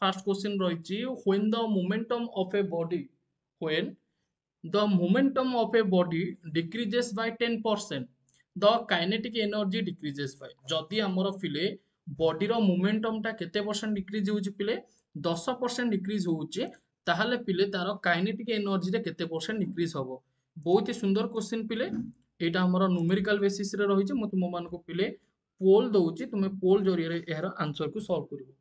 Fast question रही when the momentum of a body when the momentum of a body decreases by 10% the kinetic energy decreases by जदि आमर फिले body रो momentum टा केते percent decrease होउची पिले 10% decrease होउची ताहाले पिले तार काइनेटिक एनर्जी रे केते परसेंट डिक्रीज हबो बहुत ही सुंदर क्वेश्चन पिले एटा हमर न्यूमेरिकल बेसिस रे रहिছে म तुम मान को पिले पोल दउची तुमे पोल जरिया रे एहर आंसर को सॉल्व करिवो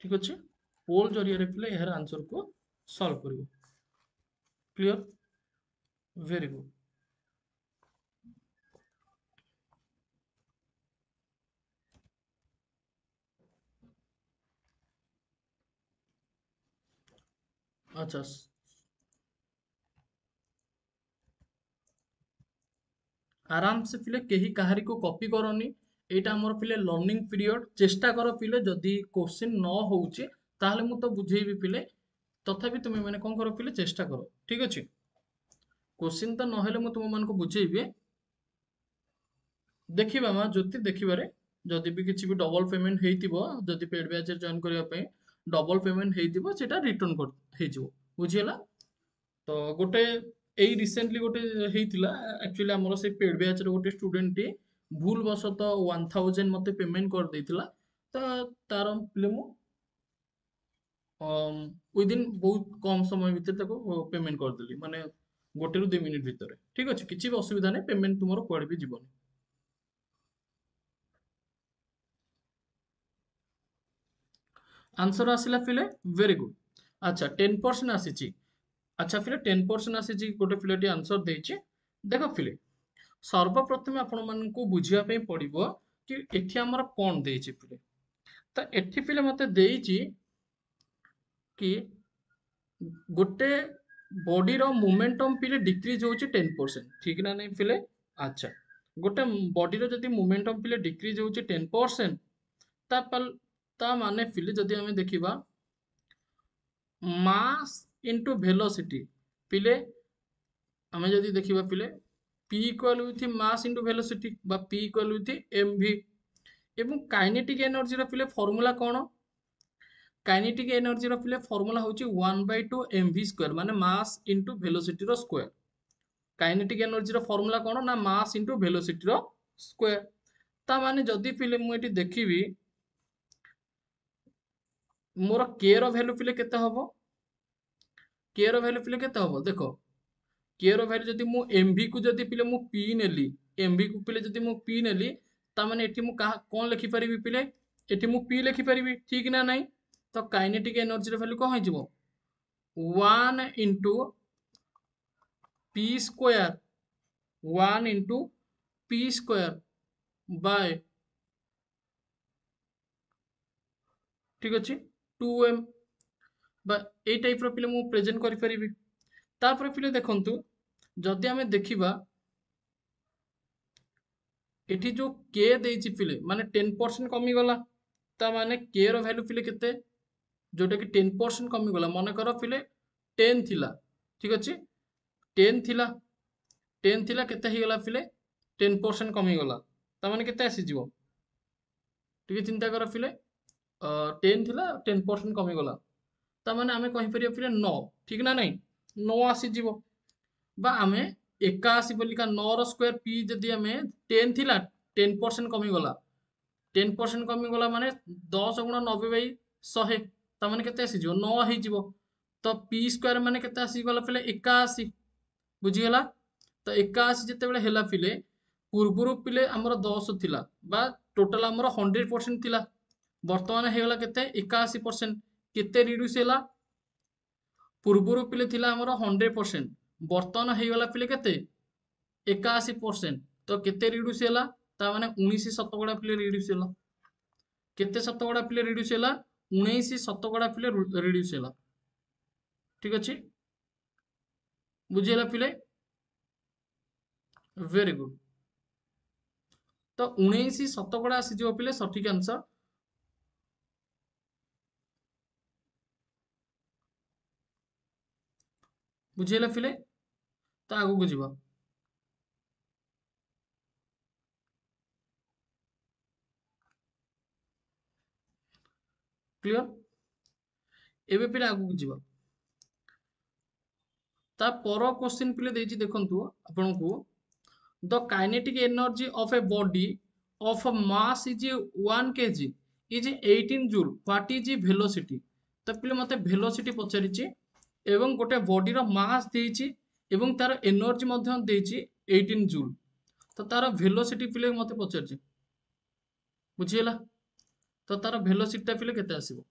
ठीक अछि पोल जरिया रे पिले एहर आंसर को सॉल्व करिवो क्लियर वेरी गुड अच्छा आराम से पिले केही काहारी को कॉपी करनी एटा हमर पिले लर्निंग पीरियड चेष्टा कर पिले जदि क्वेश्चन न होउचे ताहले मु तो बुझेइबी पिले तथापि तुम मैंने कौन करो पिले चेष्टा करो ठीक अच्छे क्वेश्चन तो नहेले मु तुम मान को बुझेइबी देखिबा मा जति देखिबारे जदि भी किछि भी डबल पेमेंट हेइतिबो जदि पेड बैच जॉइन करिया पे डबल पेमेंट हेइतिबो सेटा रिटर्न कर हेइजिवो बुझियला तो गोटे एई रिसेंटली गोटे हेइतिला एक्चुअली हमर से पेड बैच रे गोटे स्टूडेंट टी भूल बसत 1000 मते पेमेंट कर देइतिला तो तार पिले मु विदिन बहुत कम समय भितर ताको पेमेंट कर देली माने गोटे रु 2 मिनिट भितर ठीक अछि किछि भी असुविधा नै पेमेंट तुमरो कुआडे भी जीवनी आंसर आसिला फिले वेरी गुड अच्छा 10% आसीची अच्छा फिले 10% आसीची गोटे फिलेटी आंसर देइची देखो फिले सर्वप्रथम आपण मानकू बुझिया पे पड़िबो कि एठी हमर कोन देइची फिले त एठी फिले मते देइची कि गोटे बॉडी रो मोमेंटम फिले डिक्रीज होची 10% ठीक ना नहीं फिले अच्छा गोटे बॉडी रो जदी मोमेंटम फिले डिक्रीज होची 10% ता माने फिले जदी हमें देखिबा मास इनटू वेलोसिटी पिले हमें जदी देखिबा पिले p equal with mass into velocity बा p इक्वल विथ mv एवं काइनेटिक एनर्जी रो पिले फार्मूला कोन काइनेटिक एनर्जी रो पिले फार्मूला होची 1/2 mv स्क्वायर माने मास इनटू वेलोसिटी रो स्क्वायर काइनेटिक एनर्जी रो फार्मूला कोन ना मास इनटू वेलोसिटी रो स्क्वायर ता माने जदी पिले मु एटी देखिबी मोर k रो वैल्यू पिले केते हबो k रो वैल्यू पिले केते हबो देखो k रो वैल्यू जदी मु mv को जदी पिले मु p नेली mv को पिले जदी मु p नेली ता माने एठी मु कोन लिखि परिबी पिले एठी मु p लिखि परिबी ठीक ना नहीं तो काइनेटिक एनर्जी रो वैल्यू कोन होई जिवो 1 into p square 1 into p square by ठीक अछि 2m बा ए टाइप रो पिले मु प्रेजेंट करि परिबी तापर पिले देखंतु जदि हमें देखिबा एठी जो k देइछि पिले माने 10% कमी गला ता माने k रो वैल्यू पिले केते जोटा कि 10% कमी गला मन करो पिले 10 थिला ठीक अछि 10 थिला 10 थिला केते हे गला पिले 10% कमी गला ता माने केते आसी जिवो ठीक चिंता करो पिले 10 थिला 10% कमी गला ता माने आमे कहि परियो पिले 9 ठीक ना नहीं 9 आसी जिवो बा आमे 81 बोलिका 9 रो स्क्वायर p जदी आमे 10 थिला 10% कमी गला 10% कमी गला माने 10 गुणा 90 बाई 100 ता माने केते आसी जिवो 9 हे जिवो तो p स्क्वायर माने केते आसी गला पिले 81 बुझी गला तो 81 जते बेले हेला पिले पूर्वरु पिले हमर 10 थिला बा टोटल हमर 100% थिला वर्तमान हे गला केते 81% केते रिड्यूस हेला पूर्वरु पिले थिला हमर 100% वर्तमान हे गला पिले केते 81% तो केते रिड्यूस हेला ता माने 19 शतकड़ा पिले रिड्यूस हेला केते शतकड़ा पिले रिड्यूस हेला 19 शतकड़ा पिले रिड्यूस हेला ठीक अछि बुझियला पिले वेरी गुड तो 19 शतकड़ा आसी जो पिले सठिक आंसर बुझियला पिले तो आगु को जिबा क्लियर एबे पिले आगु जीवा ता पर क्वेश्चन पिले देछि देखंतु आपनकु the kinetic energy of a body of a mass is 1 kg is 18 joule what is velocity तो पिले मते velocity पचारिछि एवं गोटे बॉडी रो मास देछि एवं तार एनर्जी मध्य देछि 18 जूल तो तार velocity पिले मते पचारिछि बुझियला तो तार velocity ता पिले केते आसीबो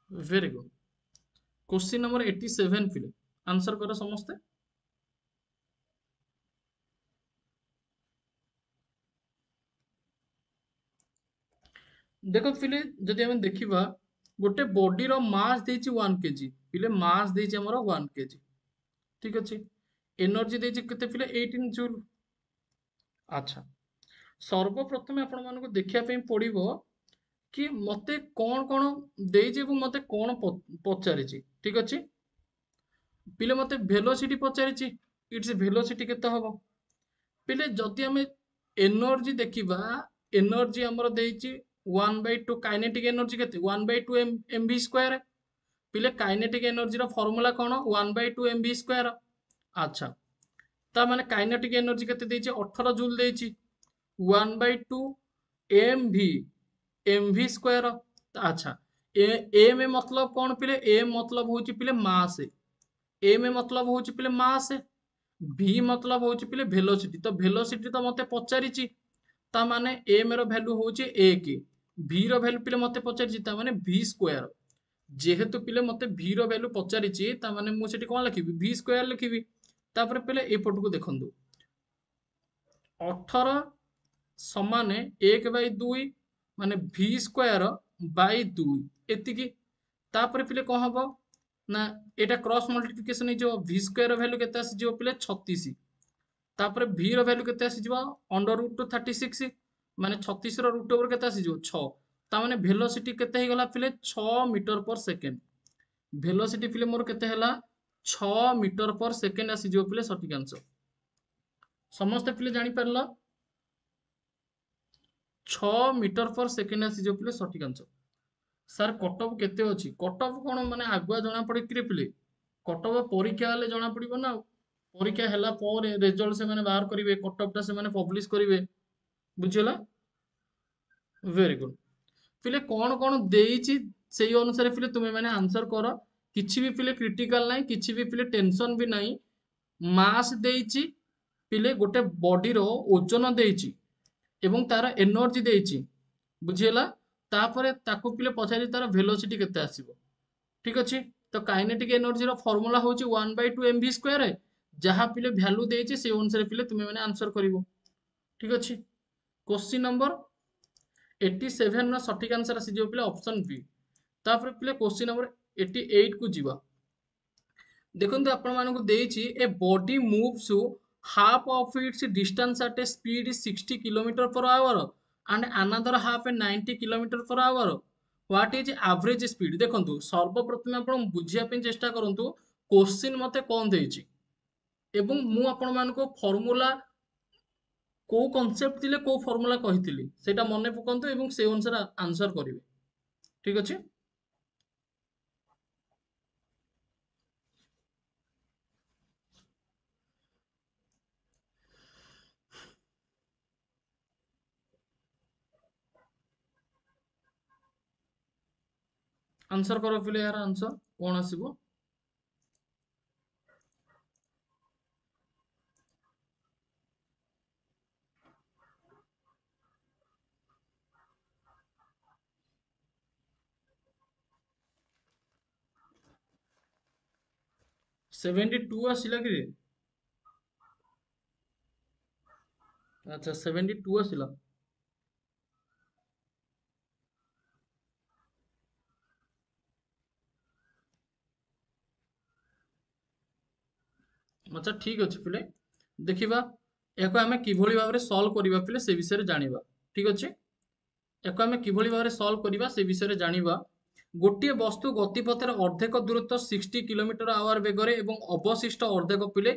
वेरी गुड क्वेश्चन नंबर 87 पिले आंसर करो समस्ते देखो पिले जदि हम देखिबा गोटे बॉडी रो मास देछि 1 केजी पिले मास देछि हमर 1 केजी ठीक अछि एनर्जी देछि केते पिले 18 जूल अच्छा सर्वप्रथम आपण मानको देखिया पे पड़िबो कि मते कौन कौन देछि एवं मते कौन पचारिछि ठीक अछि पिले मते वेलोसिटी पचारिछि इट्स वेलोसिटी केते हबो पिले जदि हमें एनर्जी देखिबा एनर्जी हमर देछि 1/2 काइनेटिक एनर्जी केते 1/2 mv स्क्वायर पिले काइनेटिक एनर्जी रो फार्मूला कोन 1/2 mv स्क्वायर अच्छा ता माने काइनेटिक एनर्जी केते देछि 18 जूल देछि 1/2 mv mv स्क्वायर अच्छा एम मतलब कौन पिले एम मतलब होची पिले मास एम मतलब होची पिले मास v मतलब होची पिले वेलोसिटी तो वेलोसिटी तो मते पचारिछि ता माने एम रो वैल्यू होची 1 v रो वैल्यू पिले मते पचारिछि ता माने v स्क्वायर जेहेतु पिले मते v रो वैल्यू पचारिछि ता माने मु सेठी कोन लिखिबि v स्क्वायर लिखिबि तापर पिले ए पट को देखंतु 18 समान 1/2 माने v स्क्वायर बाय 2 एतिकी तापर पिले कौन हबो ना एटा क्रॉस मल्टीप्लिकेशन जो v स्क्वायर वैल्यू केते आसी जो पिले 36 तापर v रो वैल्यू केते आसी जो अंडर रूट 36 माने 36 रो रूट ओवर केते आसी जो 6 ता माने वेलोसिटी केते हे गला पिले 6 मीटर पर सेकंड वेलोसिटी पिले मोर केते हला 6 मीटर पर सेकंड आसी जो पिले सटीक आंसर समस्त पिले जानि परला 6 मीटर पर सेकंड आसी जो पिले सटीक आंसर सर कटअफ केते अछि कटअफ कोन माने आगुआ जणा पड़े कि पिले कटअफ परीक्षा हले जणा पड़िबो ना परीक्षा हला पर रिजल्ट से माने बाहर करिवे कटअफ ता से माने पब्लिश करिवे बुझियला वेरी गुड पिले कोन कोन देइछि सेही अनुसार पिले तुमे माने आंसर करो किछि भी पिले क्रिटिकल नाही किछि भी पिले टेंशन भी नाही मास देइछि पिले गोटे बॉडी रो ओजन देइछि एवं तार एनर्जी देइछि बुझियला तापरे ताकू पिले पछारी तार वेलोसिटी केते आसीबो ठीक अछि तो काइनेटिक एनर्जी रो फार्मूला होची 1/2 mv स्क्वायर है जहा पिले वैल्यू देइछि से अनुसार पिले तुमे माने आंसर करिवो ठीक अछि क्वेश्चन नंबर 87 रो सटीक आंसर आसी जो पिले ऑप्शन बी तापर पिले क्वेश्चन नंबर 88 को जीवा देखंतु आपण मानको देइछि a body moves half of its distance at a speed is 60 km per hour and another half at 90 km per hour what is average speed देखंतु सर्वप्रथम आपण बुझिया पे चेष्टा करंतु क्वेश्चन मते कोन देइछि एवं मु आपण मानको फार्मूला को कांसेप्ट दिले को फार्मूला कहितली सेटा मने पकंतु एवं से अनुसार आंसर करिवे ठीक अछि आंसर करो पिले यार आंसर कोन आसीबो 72 आसिला कि अच्छा 72 आसिला अच्छा ठीक अछि पिले देखिबा एको हमें किभଳି भाबरे सॉल्व करिबा पिले से विषय रे जानिबा ठीक अछि एको हमें किभଳି भाबरे सॉल्व करिबा से विषय रे जानिबा गोटिए वस्तु गतिपथर अर्धेक दूरत्व 60 किलोमीटर आवर बेगरे एवं अवशिष्ट अर्धेक पिले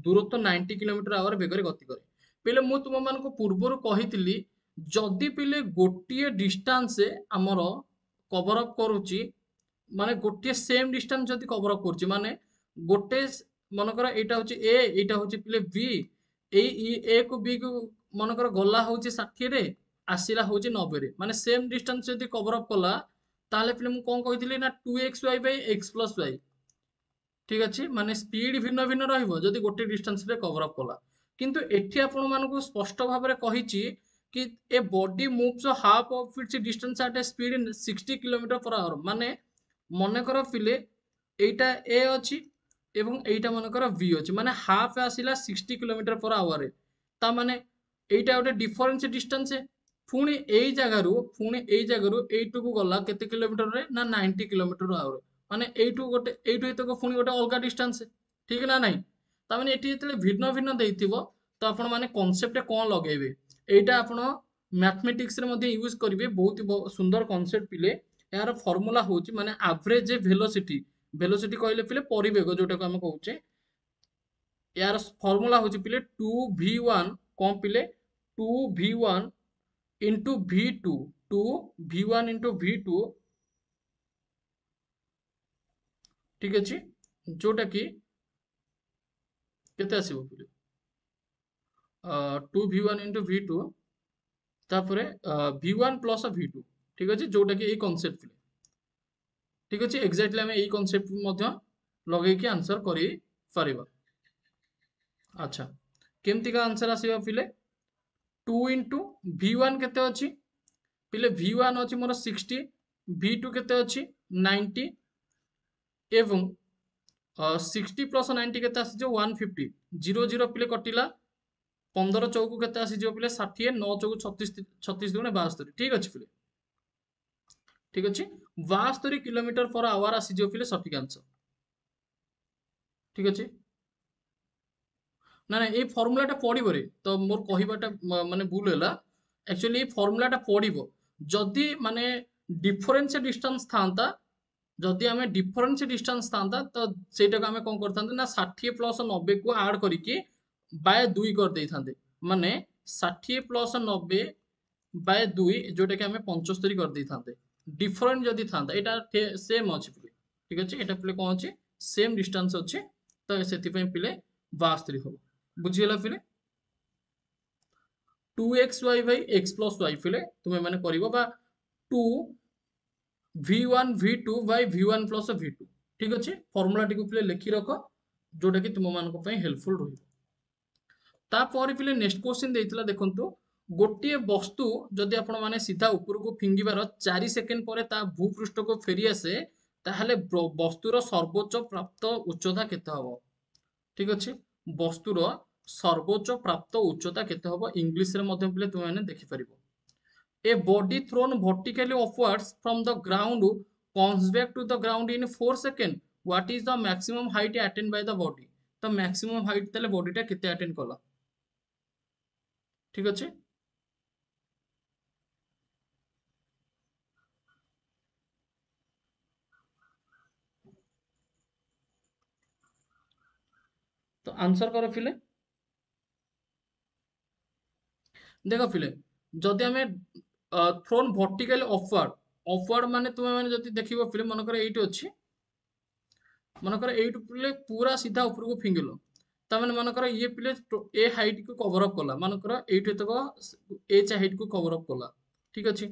दूरत्व 90 किलोमीटर आवर बेगरे गति करे पिले मु तुम मानको पूर्वरु कहितली जदि पिले गोटे डिस्टेंस आमर कवर अप करुच्ची माने गोटे सेम डिस्टेंस जदि कवर अप करुच्ची माने गोटे मनकर एटा होची ए एटा होची पिले बी ए को बी को मनकर गला होची 60 रे आसिला होची 90 रे माने सेम डिस्टेंस जदि कवर अप कला ताले पिले मु कोन कहितली ना 2xy x + y ठीक अच्छे माने स्पीड भिन्न भिन्न रहिबो जदि गोटे डिस्टेंस रे कवर अप कला किंतु एठी आपण मानको स्पष्ट भाव रे कहिची कि a body moves half of its distance at a speed 60 km/h माने मने कर पिले एटा ए अछि एवं एटा मने कर बी अछि माने हाफ आसिला 60 km/h रे ता माने एटा गोटे डिफरेंस डिस्टेंस पुणी एई जगह एटू को गला केते किलोमीटर रे ना 90 km/h माने एइटु तक पुणी गोटे अलग डिस्टेंस ठीक ना नहीं ता माने एटी जतले भिन्न भिन्न देइथिबो तो आपण माने कांसेप्ट कोन लगेबे एटा आपण मैथमेटिक्स रे मध्ये यूज करिवे बहुत ही सुंदर कांसेप्ट पिले यार फार्मूला होची माने एवरेज वेलोसिटी वेलोसिटी कहले पिले परिवेग जोटा को हम कहउचे यार फार्मूला होची पिले 2v1 कोन पिले 2v1 into v2 2v1 into v2 ठीक अच्छे जोटा कि केते आसीबो पिले 2v1 into v2 तापरे v1 plus v2 ठीक अच्छे जोटा कि एई कांसेप्ट पिले ठीक अच्छे एग्जैक्टली हमें एई कांसेप्ट मध्य लगे कि आंसर करि परिबा अच्छा केमती का आंसर आसीबा पिले 2 into v1 केते अछि पिले v1 अछि मोर 60 v2 केते अछि 90 एवं 60 प्लस 90 केते आसी जो 150 0 0 पिले कटिला 15 चौकु केते आसी जो पिले 60 9 चौकु 36 36 दुने 72 ठीक अछि पिले ठीक अछि 72 km/h आसी जो पिले सठिक आंसर ठीक अछि ना ना ए फॉर्मूलाटा पड़िबो रे तो मोर कहिबाटा माने भूल होला एक्चुअली ए फॉर्मूलाटा पड़िबो जदि माने डिफरेंस डिस्टेंस थांता जदि आमे डिफरेंस डिस्टेंस थांता तो सेटा को आमे कोन करथांते ना 60 प्लस 90 को ऐड करिके बाय 2 कर देथांते माने 60 प्लस 90 बाय 2 जोटा कि आमे 75 कर देथांते डिफरेंट जदि थांता एटा सेम अछि पिले ठीक अछि एटा पिले कोन अछि सेम डिस्टेंस अछि तो सेति पय पिले 72 हो बुझियला पिले 2xy x + y पिले तुमे माने करिवो बा 2 v1 v2 by v1 plus v2 ठीक अच्छे फॉर्मूला टी को पिले लिखि रख जोटा कि तुम मान को हेल्पफुल रही तापर पिले नेक्स्ट क्वेश्चन देइतला देखंतु गोटे वस्तु जदि आपण माने सीधा ऊपर को फिंगिबार 4 सेकेंड पर ता भूपृष्ठ को फेरी आसे ताहले वस्तुर सर्वोच्च प्राप्त उच्चता केते हबो ठीक अच्छे वस्तुर सर्वोच्च प्राप्त उच्चता केते हबो इंग्लिश रे मध्ये पिले तुम माने देखि परिबो A body thrown vertically upwards from the ground comes back to the ground in 4 seconds. What is the maximum height attained by the body? तो maximum height तले body टा कितने attain कला ठीक अच्छे तो आंसर करो फिले देखो फिले जदि हमें थ्रोन वर्टिकली अपवर्ड माने तुम माने जदि देखिबो फिले मन कर एइट अछि मन कर एइट पिले पूरा सीधा ऊपर को फिंगिलो ता माने मन कर ये पिले ए हाइट को कवर अप कला मन कर एइट तक एच हाइट को कवर अप कला ठीक अछि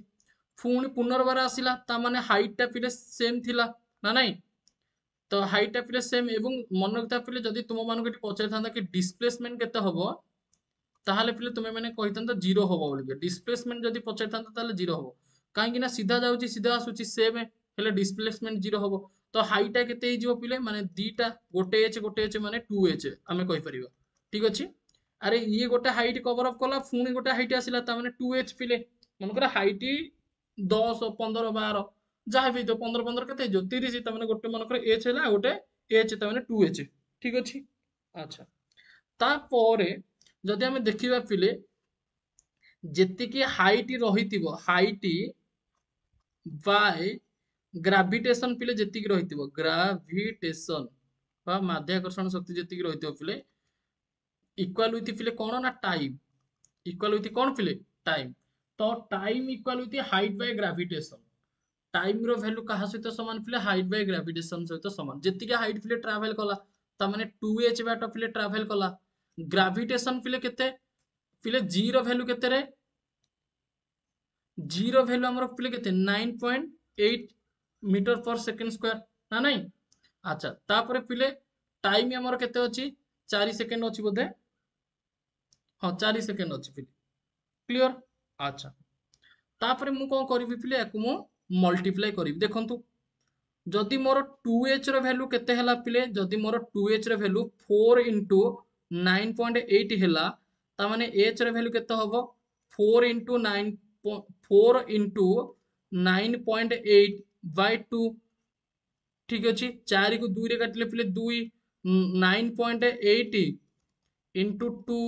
पुणी पुनर्बार आसिला ता माने हाइट टा पिले सेम थिला ना नहीं तो हाइट टा पिले सेम एवं मन रखता पिले जदि तुम मान को पचारि थांदा कि डिस्प्लेसमेंट केते हबो ताहले पिले तुमे माने कहितन तो 0 हबो बोली डिस्प्लेसमेंट जदि पचारि थांदा ताहले 0 हबो काहे ना सीधा जाउची सीधा आसुची सेम हेले डिस्प्लेसमेंट 0 हबो तो हाइटा केते हे जिवो पिले माने दीटा गोटे एच माने 2h आमे कहि परिबा ठीक अछि अरे ये गोटे हाइट कवर अप कला पुणी गोटे हाइट आसिला ता माने 2h पिले मनकर हाइट 10 15 12 जहाँ भी तो 15 15 केते जो 30 ता माने गोटे मनकर h हैला गोटे h ता माने 2h ठीक अछि अच्छा तापरे जदि आमे देखिबा पिले जेतिकी हाइट रहितिबो हाइट बाय ग्राविटेशन पिले जेतिकी रहितिबो ग्राविटेशन बा माध्याकर्षण शक्ति जेतिकी रहितिबो पिले इक्वल विथ पिले कोन ना टाइम इक्वल विथ कोन पिले टाइम तो time equal with height by gravitation. Time रो वैल्यू कहा सहित समान फिले हाइट बाय ग्रेविटेशन सहित समान। जति के हाइट फिले ट्रैवल कला ता माने 2h बाट फिले ट्रैवल कला। ग्रेविटेशन फिले केते फिले g रो वैल्यू केते रे g रो वैल्यू हमर फिले केते 9.8 मीटर पर सेकंड स्क्वायर ना नहीं। अच्छा तापर फिले टाइम हमर केते अछि 4 सेकंड अछि बोधे। हां 4 सेकंड अछि फिले क्लियर। अच्छा तापर मु कोन करबी फिले याकू मु मल्टीप्लाई करबी देखंतु जदि मोर 2h रो वैल्यू केते हला पिले जदि मोर 2h रो वैल्यू 4 into 9.8 हला ता माने h रो वैल्यू केते हबो 4 into 9 4 into 9.8 by 2 ठीक अछि 4 को 2 रे काटले पिले 2 9.8 into 2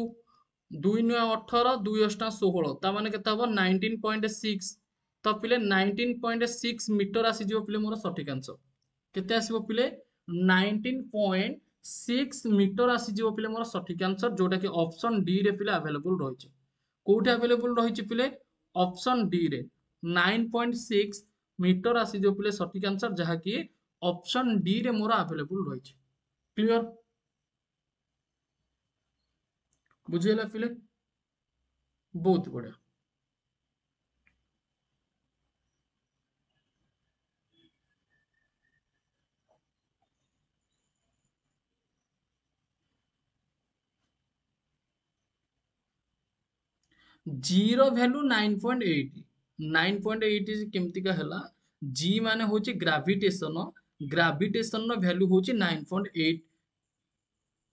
2 9 18 2 8 16 ता माने केते हबो 19.6 तो पिले 19.6 मीटर आसी जिवो पिले मोर सठिक आंसर केते आसीबो पिले 19.6 मीटर आसी जिवो पिले मोर सठिक आंसर जोटा कि ऑप्शन डी रे पिले अवेलेबल रहिছে। कोठी अवेलेबल रहिছে पिले ऑप्शन डी रे 9.6 मीटर आसी जिवो पिले सठिक आंसर जहा कि ऑप्शन डी रे मोर अवेलेबल रहिছে क्लियर बुझेला पिले बहुत बढ़िया। जीरो वैल्यू 9.8 9.8 केमती का हला जी माने होची ग्रेविटेशन ग्रेविटेशन नो वैल्यू होची 9.8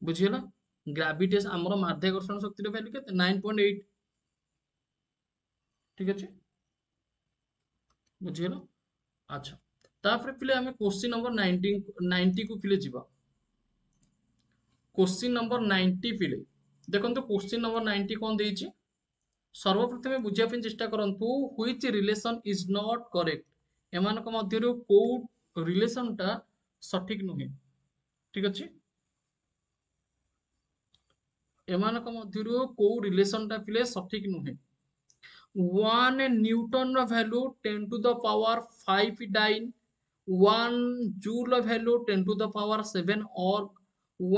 बुझियला ग्रेविटेशन हमरो माध्याकर्षण शक्ति रो वैल्यू केते 9.8 ठीक अछि बुझियला। अच्छा तापर पिले हमें क्वेश्चन नंबर 90 को पिले जीवा क्वेश्चन नंबर 90 पिले देखंतु क्वेश्चन नंबर 90 कोन देइची सर्वप्रथमे बुझिया पे चेष्टा करंतु which relation is not correct एमानक मध्यरु को रिलेशन टा सठिक नुहे ठीक अछि एमानक मध्यरु को रिलेशन टा पिले सठिक नुहे 1 न्यूटन रो value 10 to the power 5 dyne 1 joule रो वैल्यू 10 टू द पावर 7 और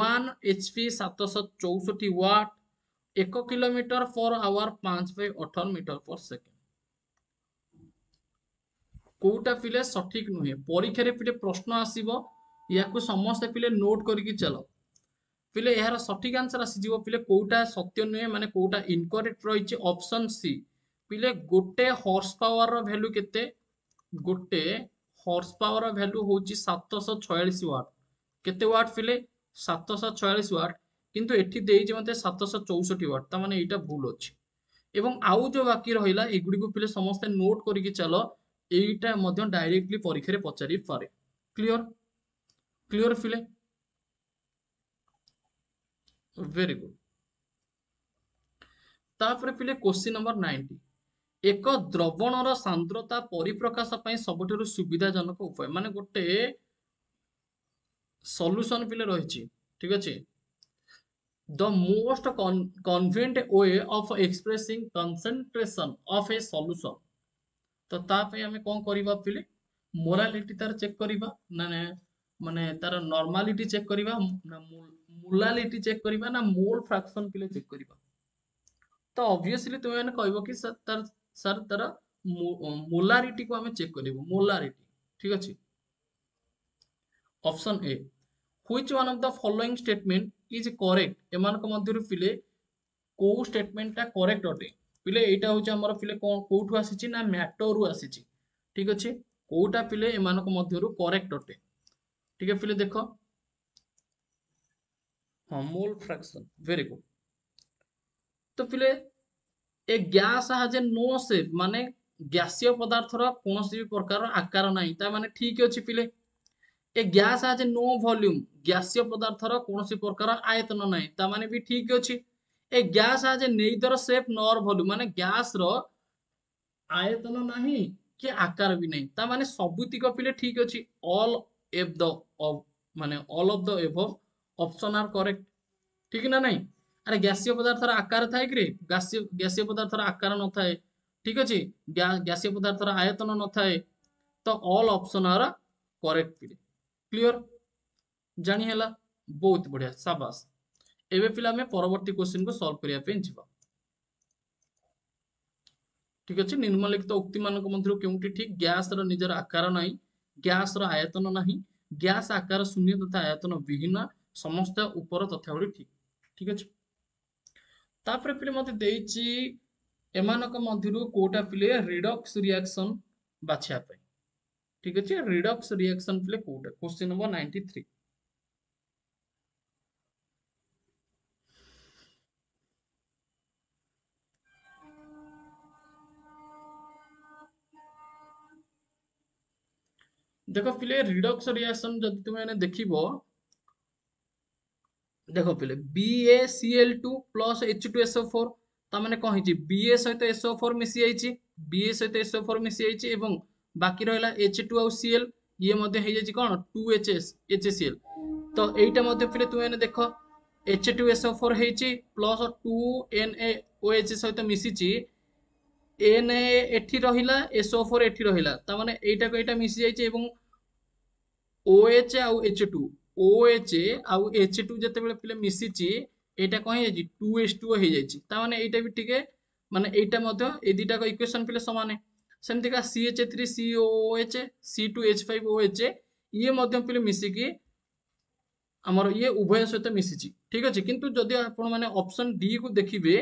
1 HP 764 watt 1 kilometre per hour 5/18 metre per second कोटा पिले सठिक नुहे परीक्षा रे पिले प्रश्न आसीबो याकू समस्त पिले नोट करके चलो पिले यार सठिक आंसर आसी जीवो पिले कोटा सत्य नुहे माने कोटा इनकरेक्ट रहिछि ऑप्शन सी पिले गोटे हॉर्स पावर रो वैल्यू केते गोटे हॉर्स पावर रो वैल्यू होची 746 वाट केते वाट पिले 746 वाट किंतु एठी देइजे मते 764 वाट ता माने एटा भूल अछि एवं आउ जो बाकी रहिला एगुडी को पिले समस्त नोट करके चलो एटा मध्य डायरेक्टली परीक्षा रे पचारि पारे क्लियर क्लियर पिले वेरी गुड। तापर पिले क्वेश्चन नंबर 90 एक द्रवणर सांद्रता परिप्रकाश ପାଇଁ ସବୁଠାରୁ ସୁବିଧାଜନକ ଉପାୟ ମାନେ ଗୋଟେ ସଲ୍ୟୁशन ପିଲେ ରହିଛି ଠିକ ଅଛି the most convenient way of expressing concentration of a solution तो ता पे हमें कौन करिबा पिले मोरालिटी तार चेक करिबा ना माने तार नॉर्मालिटी चेक करिबा ना मोलालिटी चेक करिबा ना मोल फ्रैक्शन पिले चेक करिबा तो ऑब्वियसली तुम मैंने कहबो कि सर तार मोलारिटी को हमें चेक करिबो मोलारिटी ठीक अछि option A which one of the following statement is correct एमान को मध्यरु पिले को स्टेटमेंट ता करेक्ट अटे पिले एटा होचे हमर पिले कोठु आसीची ना मैटर रु आसीची ठीक अछि कोटा पिले एमान को मध्यरु करेक्ट अटे ठीक है पिले देखो हां मोल फ्रैक्शन वेरी गुड तो पिले ए गैस हैज नो शेप माने गैसीय पदार्थर कोनोसी प्रकार आकार नाही ता माने ठीक अछि पिले ए गैस हैज नो वॉल्यूम गैसीय पदार्थर कोनोसी प्रकार आयतन नाही ता माने भी ठीक अछि a gas has neither shape nor volume माने गैस रो आयतन नाही कि आकार भी नहीं ता माने सबुतिक पिले ठीक अछि ऑल एफ द माने all of the above option are correct ठीक ना नहीं अरे गैसीय पदार्थर आकार थाए कि रे गैसीय पदार्थर आकार न थाए ठीक अच्छे गैसीय पदार्थर आयतन न थाए तो ऑल ऑप्शन आर करेक्ट पिले क्लियर जानी हैला बहुत बढ़िया शाबाश एबे पिला में परवर्ती क्वेश्चन को सॉल्व करिया पे जिबा ठीक अच्छे निम्नलिखित उक्ति मानक मध्य केउंटी ठीक गैस रो निजर आकार नाही गैस रो आयतन नाही गैस आकार शून्य तथा आयतन विहीन समस्त ऊपर तथ्य गुडी ठीक ठीक अच्छे तापर पिले मते देइची एमानक मध्यरु कोटा पिले रिडक्स रिएक्शन बाछिया पे ठीक अच्छे रिडक्स रिएक्शन पिले कोटा क्वेश्चन नंबर 93 देखो पिले रिडक्स रिएक्शन जदि तुम मैंने देखिबो देखो पिले BaCl2 प्लस H2SO4 ता माने कौन हिची Ba सहित SO4 मिसी जाइची Ba सहित SO4 मिसी जाइची एवं बाकी रहला H2 और Cl ये मध्ये हे जाइची कोन 2HS HCl तो एइटा मध्ये पिले तुम मैंने देखो H2SO4 हेची प्लस 2NaOH सहित मिसीची Na एठी रहिला SO4 एठी रहिला ता माने एइटा को एइटा मिसी जाइची एवं OH आउ H2 OH आउ H2 जते बेले पिले मिसिची एटा कहि जाइची 2H2 हे जाइची ता माने एटा भी ठीक है माने एटा मध्ये ए दुटा को इक्वेशन पिले समान है सेमति का CH3COOH C2H5OH ये मध्ये पिले मिसी की हमर ये उभय सहित मिसिची ठीक अछि किंतु जदि आपण माने ऑप्शन डी को देखिबे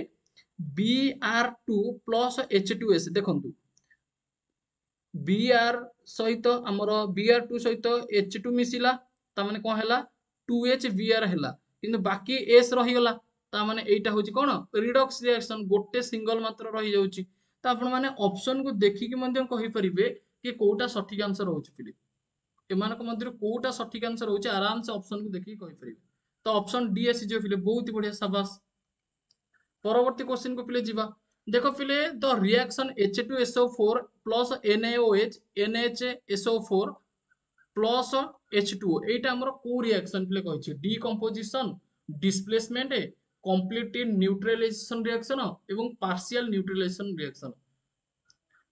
Br2 प्लस H2S देखंतु Br सहित हमर Br2 सहित H2 मिसिला ता माने कोन हैला 2H Br हैला किंतु बाकी S रही गला ता माने एइटा होची कोन रिडक्स रिएक्शन गोटे सिंगल मात्र रही जाउची ता आपण माने ऑप्शन को देखि कि मध्य कहि परिबे कि कोटा सठिक आंसर होची पिले एमानक मध्य कोटा सठिक आंसर होची आराम से ऑप्शन को देखि कहि परिबे तो ऑप्शन डी एस जो पिले बहुत बढ़िया शाबाश परवर्ती क्वेश्चन को पिले जीवा देखो पिले the reaction H2SO4 plus NaOH NHSO4 plus H2O एटा हमर को रिएक्शन पिले कहिछि decomposition displacement complete neutralisation reaction एवं पार्शियल न्यूट्रलाइजेशन रिएक्शन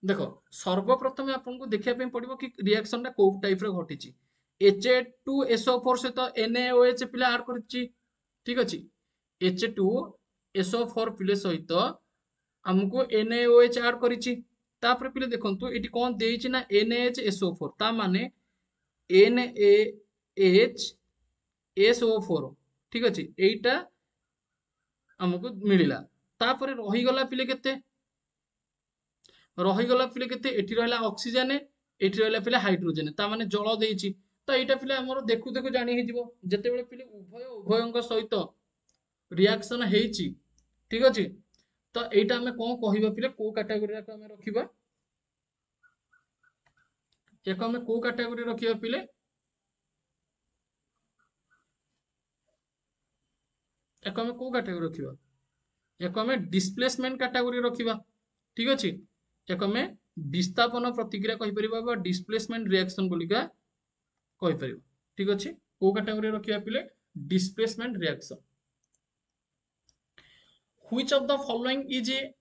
देखो सर्वप्रथम आपन को देखिया पे पड़िबो कि रिएक्शन टा को टाइप रो घटिछि H2SO4 सहित NaOH पिले ऐड करछि ठीक अछि H2SO4 पिले सहित हमको NaOH ऐड करिछि तापर पिले देखंतु एटी कोन देइछि ना NaHSO4 ता माने NaHSO4 ठीक अछि एइटा हमको मिलिला तापर रही गला पिले केते एठी रहला ऑक्सीजन एठी रहला पिले हाइड्रोजन ता माने जल देइछि तो एइटा पिले हमर देखु देखु जानि हे जिवो जते बेले पिले उभयंक सहित रिएक्शन हेइछि ठीक अछि तो एइटा हमें कोन कहिबा पिले को कैटेगरी रा हमें रखिबा एको हमें को कैटेगरी रखिबा पिले एको हमें को कैटेगरी रखिबा एको हमें डिस्प्लेसमेंट कैटेगरी रखिबा ठीक अछि एको हमें विस्थापन प्रतिक्रिया कहि परिबा बा डिस्प्लेसमेंट रिएक्शन बोलिका कहि परिबा ठीक अछि को कैटेगरी रखिबा पिले displacement reaction which of the following is a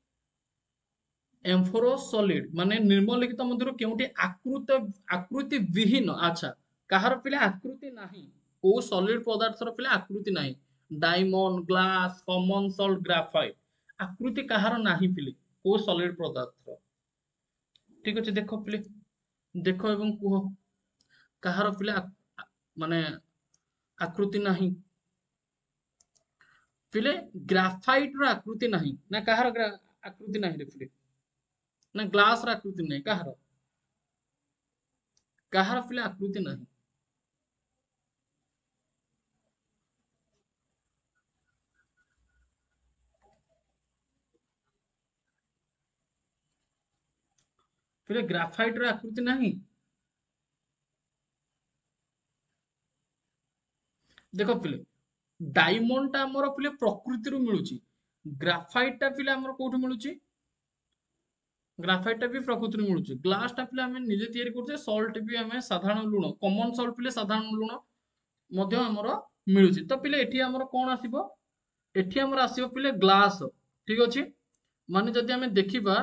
amorphous solid माने निम्नलिखित मध्यरु केउटी आकृति विहीन अच्छा काहर पिले आकृति नाही को सॉलिड पदार्थर पिले आकृति नाही diamond glass common salt graphite आकृति काहर नाही पिले को सॉलिड पदार्थर ठीक अछि देखो पिले देखो एवं कुह काहर पिले माने आकृति नाही पिले ग्राफाइट रो आकृति नाही ना काहर आकृति नाही रे पिले ना ग्लास रा आकृति नाही काहर पिले आकृति नाही पिले ग्राफाइट रो आकृति नाही देखो पिले डायमंड टा हमर पिले प्रकृति रु मिलुची ग्राफाइट टा पिले हमर कोठु मिलुची ग्राफाइट टा भी प्रकृति रु मिलुची ग्लास टा पिले हमें निजे तयारी करछे सॉल्ट भी हमें साधारण लूण कॉमन सॉल्ट पिले साधारण लूण मध्य हमर मिलुची तो पिले एठी हमर कोन आसीबो एठी हमर आसीबो पिले ग्लास ठीक अछि माने जदि हमें देखिबा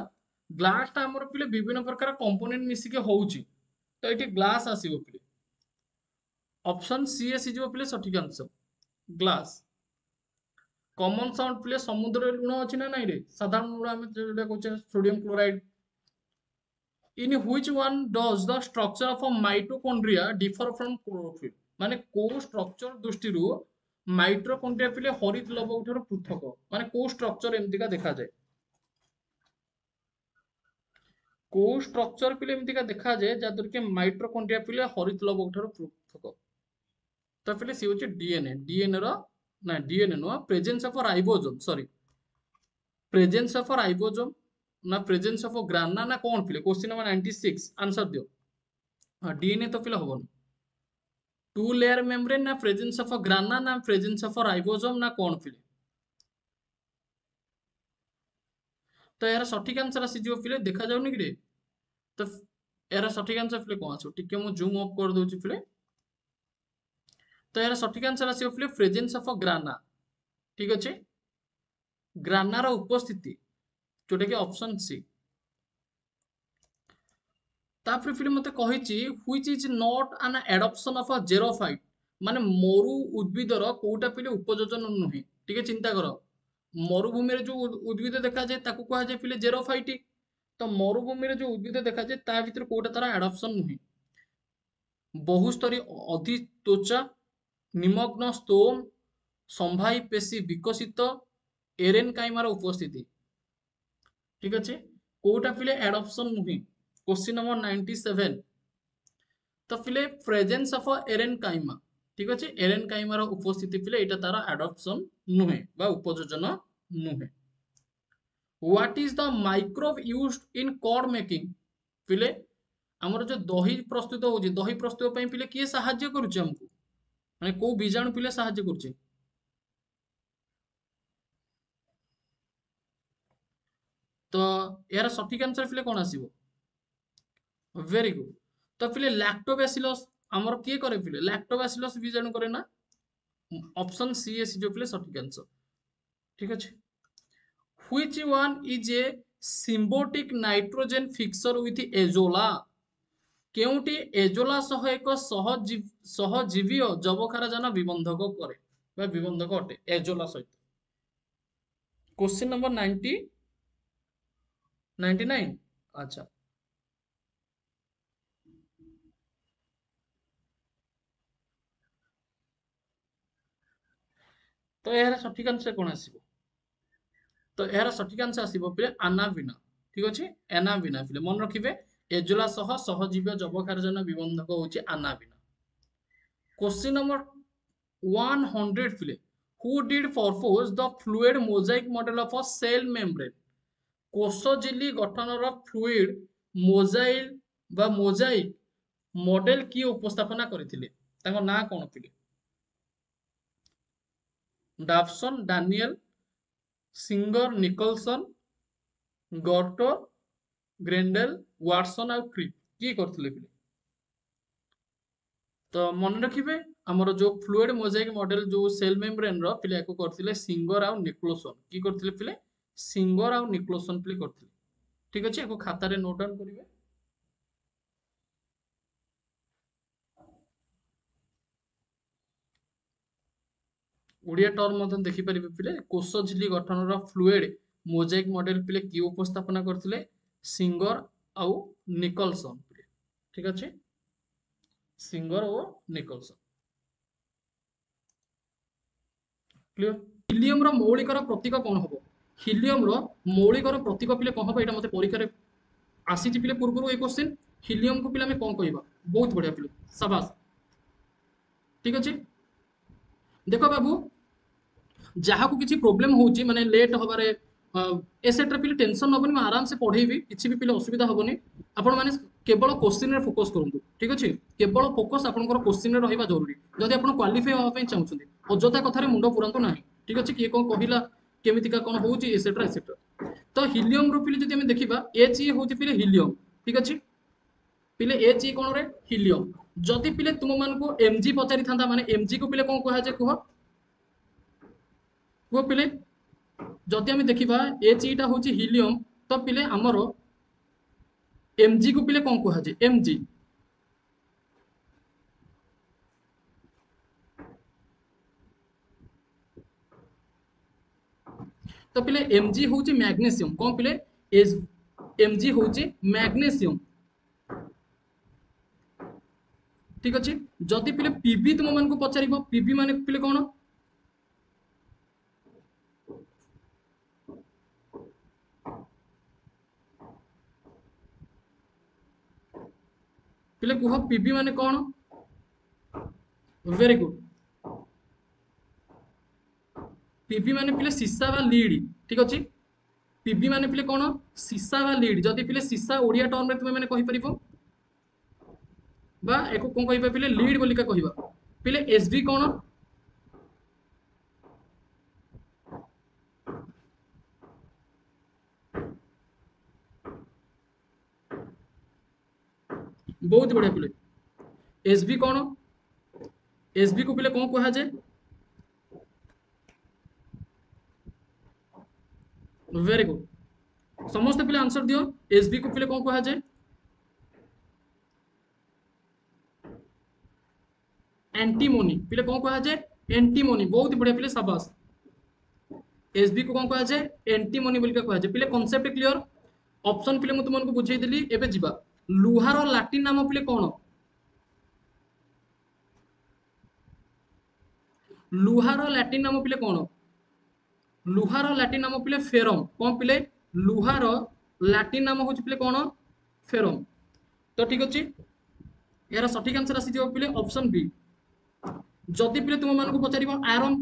ग्लास टा हमर पिले विभिन्न प्रकार कंपोनेंट मिसिके होउची तो एठी ग्लास आसीबो पिले ऑप्शन सी एस इजो पिले सठिक आंसर ग्लास कॉमन साउंड पिले समुद्र लुण अछि ना नाही रे साधारण लुण हम जेटा कहचे sodium chloride in which one does the structure of a mitochondria differ from chlorophyll माने को स्ट्रक्चर दृष्टि रु माइटोकॉन्ड्रिया पिले हरित लवक ठाରୁ पृथक माने को स्ट्रक्चर एमती का देखा जाए को स्ट्रक्चर पिले एमती का देखा जाए जादर के माइटोकॉन्ड्रिया पिले हरित लवक ठाରୁ पृथक तो पिले सी होचे डीएनए रो ना DNA no presence of ribosome sorry presence of ribosome ना प्रेजेंस ऑफ ग्राना ना कौन पिले क्वेश्चन नंबर 96 आंसर दियो हां डीएनए तो पिले होबन टू लेयर मेम्ब्रेन ना प्रेजेंस ऑफ ग्राना ना प्रेजेंस ऑफ राइबोसोम ना कौन पिले तो यार सठिक आंसर आसी जो पिले देखा जाउनी कि रे तो यार सठिक आंसर पिले कोन आसो टिके मु जूम अप कर दोची पिले तो यार सठिक आंसर आसी पिले प्रेजेंस ऑफ ग्राना ठीक अछि ग्राना रो उपस्थिति जोटा कि ऑप्शन सी तापर फिर मते कहिछि which is not an adoption of a xerophyte माने मरु उद्भिदर कोउटा पिले उपयोजन नुहे ठीक चिंता करो मरुभूमि रे जो उद्भिद देखा जाए ताकू कहा जाए पिले जेरोफाइट तो मरुभूमि रे जो उद्भिद देखा जाए ता भीतर कोउटा तारा एडॉप्शन नुहे बहुस्तरी अधित्वचा निमग्न स्तोम संभाई पेशी विकसित एरेन काइमार उपस्थिति ठीक अच्छे कोटा पिले एडॉप्शन नुहे क्वेश्चन नंबर 97 तो पिले प्रेजेंस ऑफ एरेन काइमा ठीक अच्छे एरेन काइमार उपस्थिति पिले एटा तारा एडॉप्शन नुहे बा उपयोजन नुहे what is the microbe used in curd making पिले हमर जो दही प्रस्तुत होची दही प्रस्तुत पई पिले किए सहाय्य करूची हमको माने को बीजाणु पिले सहाय्य करूची तो यार सठिक आंसर पिले कोन आसीबो वेरी गुड तो पिले लैक्टोबैसिलस हमर किए करे पिले लैक्टोबैसिलस बीजाणु करे ना ऑप्शन सी एस जो पिले सठिक आंसर ठीक अछि which one is a symbiotic nitrogen fixer with azolla केउटी एजोला सह एक सहजीवी जबखारजान विबंधक करे बा विबंधक अटे एजोला सहित क्वेश्चन नंबर 99 अच्छा तो यार सठिक आंसर कोन आसीबो तो यार सठिक आंसर आसीबो पिले अनाबिना ठीक अछि एनाबिना पिले मन रखिबे एजोला सह सहजीवी जबखारजान विबंधक होची अनाबिना क्वेश्चन नंबर 100 पिले who did propose the fluid mosaic model of a cell membrane कोष झिल्ली गठनर फ्लूइड मोजाइल बा मोजाइक मॉडल की उपस्थापना करथिले ताको ना कोन पिले डाफसन डानियल सिंगर निकोलसन गॉर्टो ग्रेंडेल वाटसन और क्रिप की करथिले पिले तो मन रखिबे हमर जो फ्लूइड मोजाइक मॉडल जो सेल मेम्ब्रेन रो पिले को करथिले सिंगर और निकोलसन की करथिले पिले सिंगर और निकोलसन पिले करथिले ठीक अछि एको खाता रे नोट डाउन करिवे ओडिया टर्म मधन देखि परिबे पिले कोष झिल्ली गठनर फ्लूइड मोजाइक मॉडल पिले की उपस्थापना करथिले सिंगर आउ निकोलसन पिले ठीक अछि सिंगर और निकोलसन क्लियर हिलियम रो मौलिक रो प्रतीक कोन हबो हिलियम रो मौलिक रो प्रतीक पिले कोन हबो एटा मते परीक्षा रे आसी जी पिले पूर्व ए क्वेश्चन हिलियम को पिले हमें कोन कहबा बहुत बढ़िया पिले शाबाश ठीक अछि देखो बाबू जहाँ को किसी प्रोब्लेम होची माने लेट हबारे एसेट्रा पिले टेंशन नबनी मैं आराम से पढ़ेबी किसी भी पिले असुविधा हबनी आपण माने केवल क्वेश्चन रे फोकस करंतु ठीक अछि केवल फोकस आपनकर क्वेश्चन रे रहिबा जरूरी जदि आपण क्वालिफाई होबा पई चाहुछन्ती अजोता कथा रे मुंडो पुरांतु नाही ठीक अछि किए कोन कहिला केमितिका कोन होउची एसेट्रा तो हिलियम रो पिले जदि हम देखिबा एच ई होउची पिले हिलियम ठीक अछि पिले एच ई कोन रे हिलियम जदि पिले तुम मान को एमजी पचारि थांता माने एमजी को पिले कोन कहा जे कह पिले जदि आम देखा एच ईटा हूँ हिलियम तो पिले आमर एमजी को पिले कौन कहा जाए एमजी तो पिले एमजी होची मैग्नेशियम कौन पिले एस एमजी होची मैग्नेशियम ठीक अच्छे जदि पिले पीबी तुम मान को पचार पीबी मान पिले कौन पिले कुह पीबी मान कौन वेरी गुड पीबी मान पिले सीसा वा लीड ठीक अच्छे पीबी मान पिले कौन सीसा वा लीड जदि पिले सीसा ओडिया टर्म रे तुम माने कहि परिबो बा एको कोन कहिबा पिले लीड बोलिका कहिबा पिले एसबी कौन बहुत बढ़िया पिले एसबी कौन एसबी को पिले कौन कहा जाए वेरी गुड समस्त पिले आंसर दियो एसबी को पिले कौन कहा जाए एंटीमोनी पिले कौन कहा जाए एंटीमोनी बहुत बढ़िया पिले शाबाश एसबी को कौन कहा जाए एंटीमोनी बोलिका कहा जाए पिले कांसेप्ट क्लियर ऑप्शन पिले मु तुमको बुझेई देली एबे जिबा लुहार लाटिन नाम पिले कौन लुहार लाटिन नाम पिले कौन लुहार लाटिन नाम पिले फेरम कौन पिले लुहार लाटिन नाम हूँ पिले कौन फेरम तो ठीक अच्छे यार सठिक आंसर आसी पिले ऑप्शन बी जदि पिले तुम मान को पचार आयरन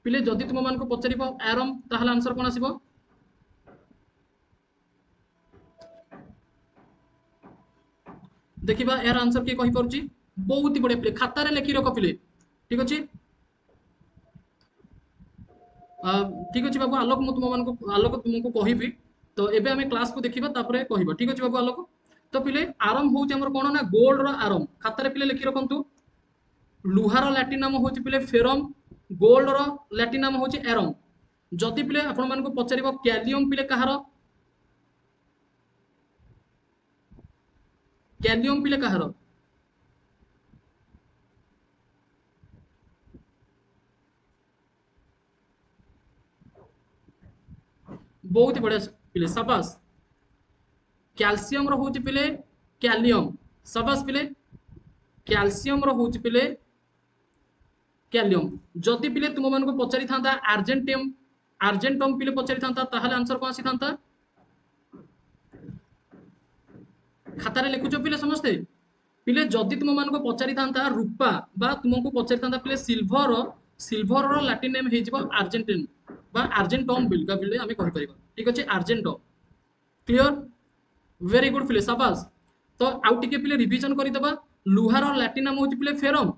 पिले जदि तुम मान को पचार आयरन ताहले आंसर कौन आसीबो देखिबा यार आंसर के कहि परची बहुत बढ़िया पिले खाता रे लिखि रख पिले ठीक अच्छे ठीक अच्छे बाबू आलोक तुम मान को आलोक तुमको कहबी तो एबे आमे क्लास को देखिबा तापरे कहिबा ठीक अच्छे बाबू आलोक तो पिले आरम होउची हमर कोन ना गोल्ड रो आरम खाता रे पिले लिखि रखंतु लुहार लाटिन नाम होउची पिले फेरम गोल्ड रो लाटिन नाम होउची एरम जति पिले आपण मान को पचारिबो कैलियम पिले कहार कैलियम पिले कहार बहुत बढ़िया पिले शाबाश कैल्शियम रो होउची पिले कैलियम शाबाश पिले कैल्शियम रो होउची पिले कैलियम जदि पिले तुम मान को पचारि थांता आर्जेंटियम आर्जेंटम पिले पचारि थांता ताहले आंसर कोन आसी थांता खाता रे लिखुचो पिले समस्ते पिले जदि तुम मान को पचारि थांता रूपा बा तुमको पचारि थांता पिले सिल्वर सिल्वर रो लाटिन नेम हे जिवो आर्जेंटिन बा आर्जेंटम बिलका पिले आमे कहि परिबा ठीक अछि आर्जेंटम क्लियर वेरी गुड पिले शाबाश तो आउ टिके पिले रिवीजन करि दबा लुहार लाटिन नाम होची पिले फेरम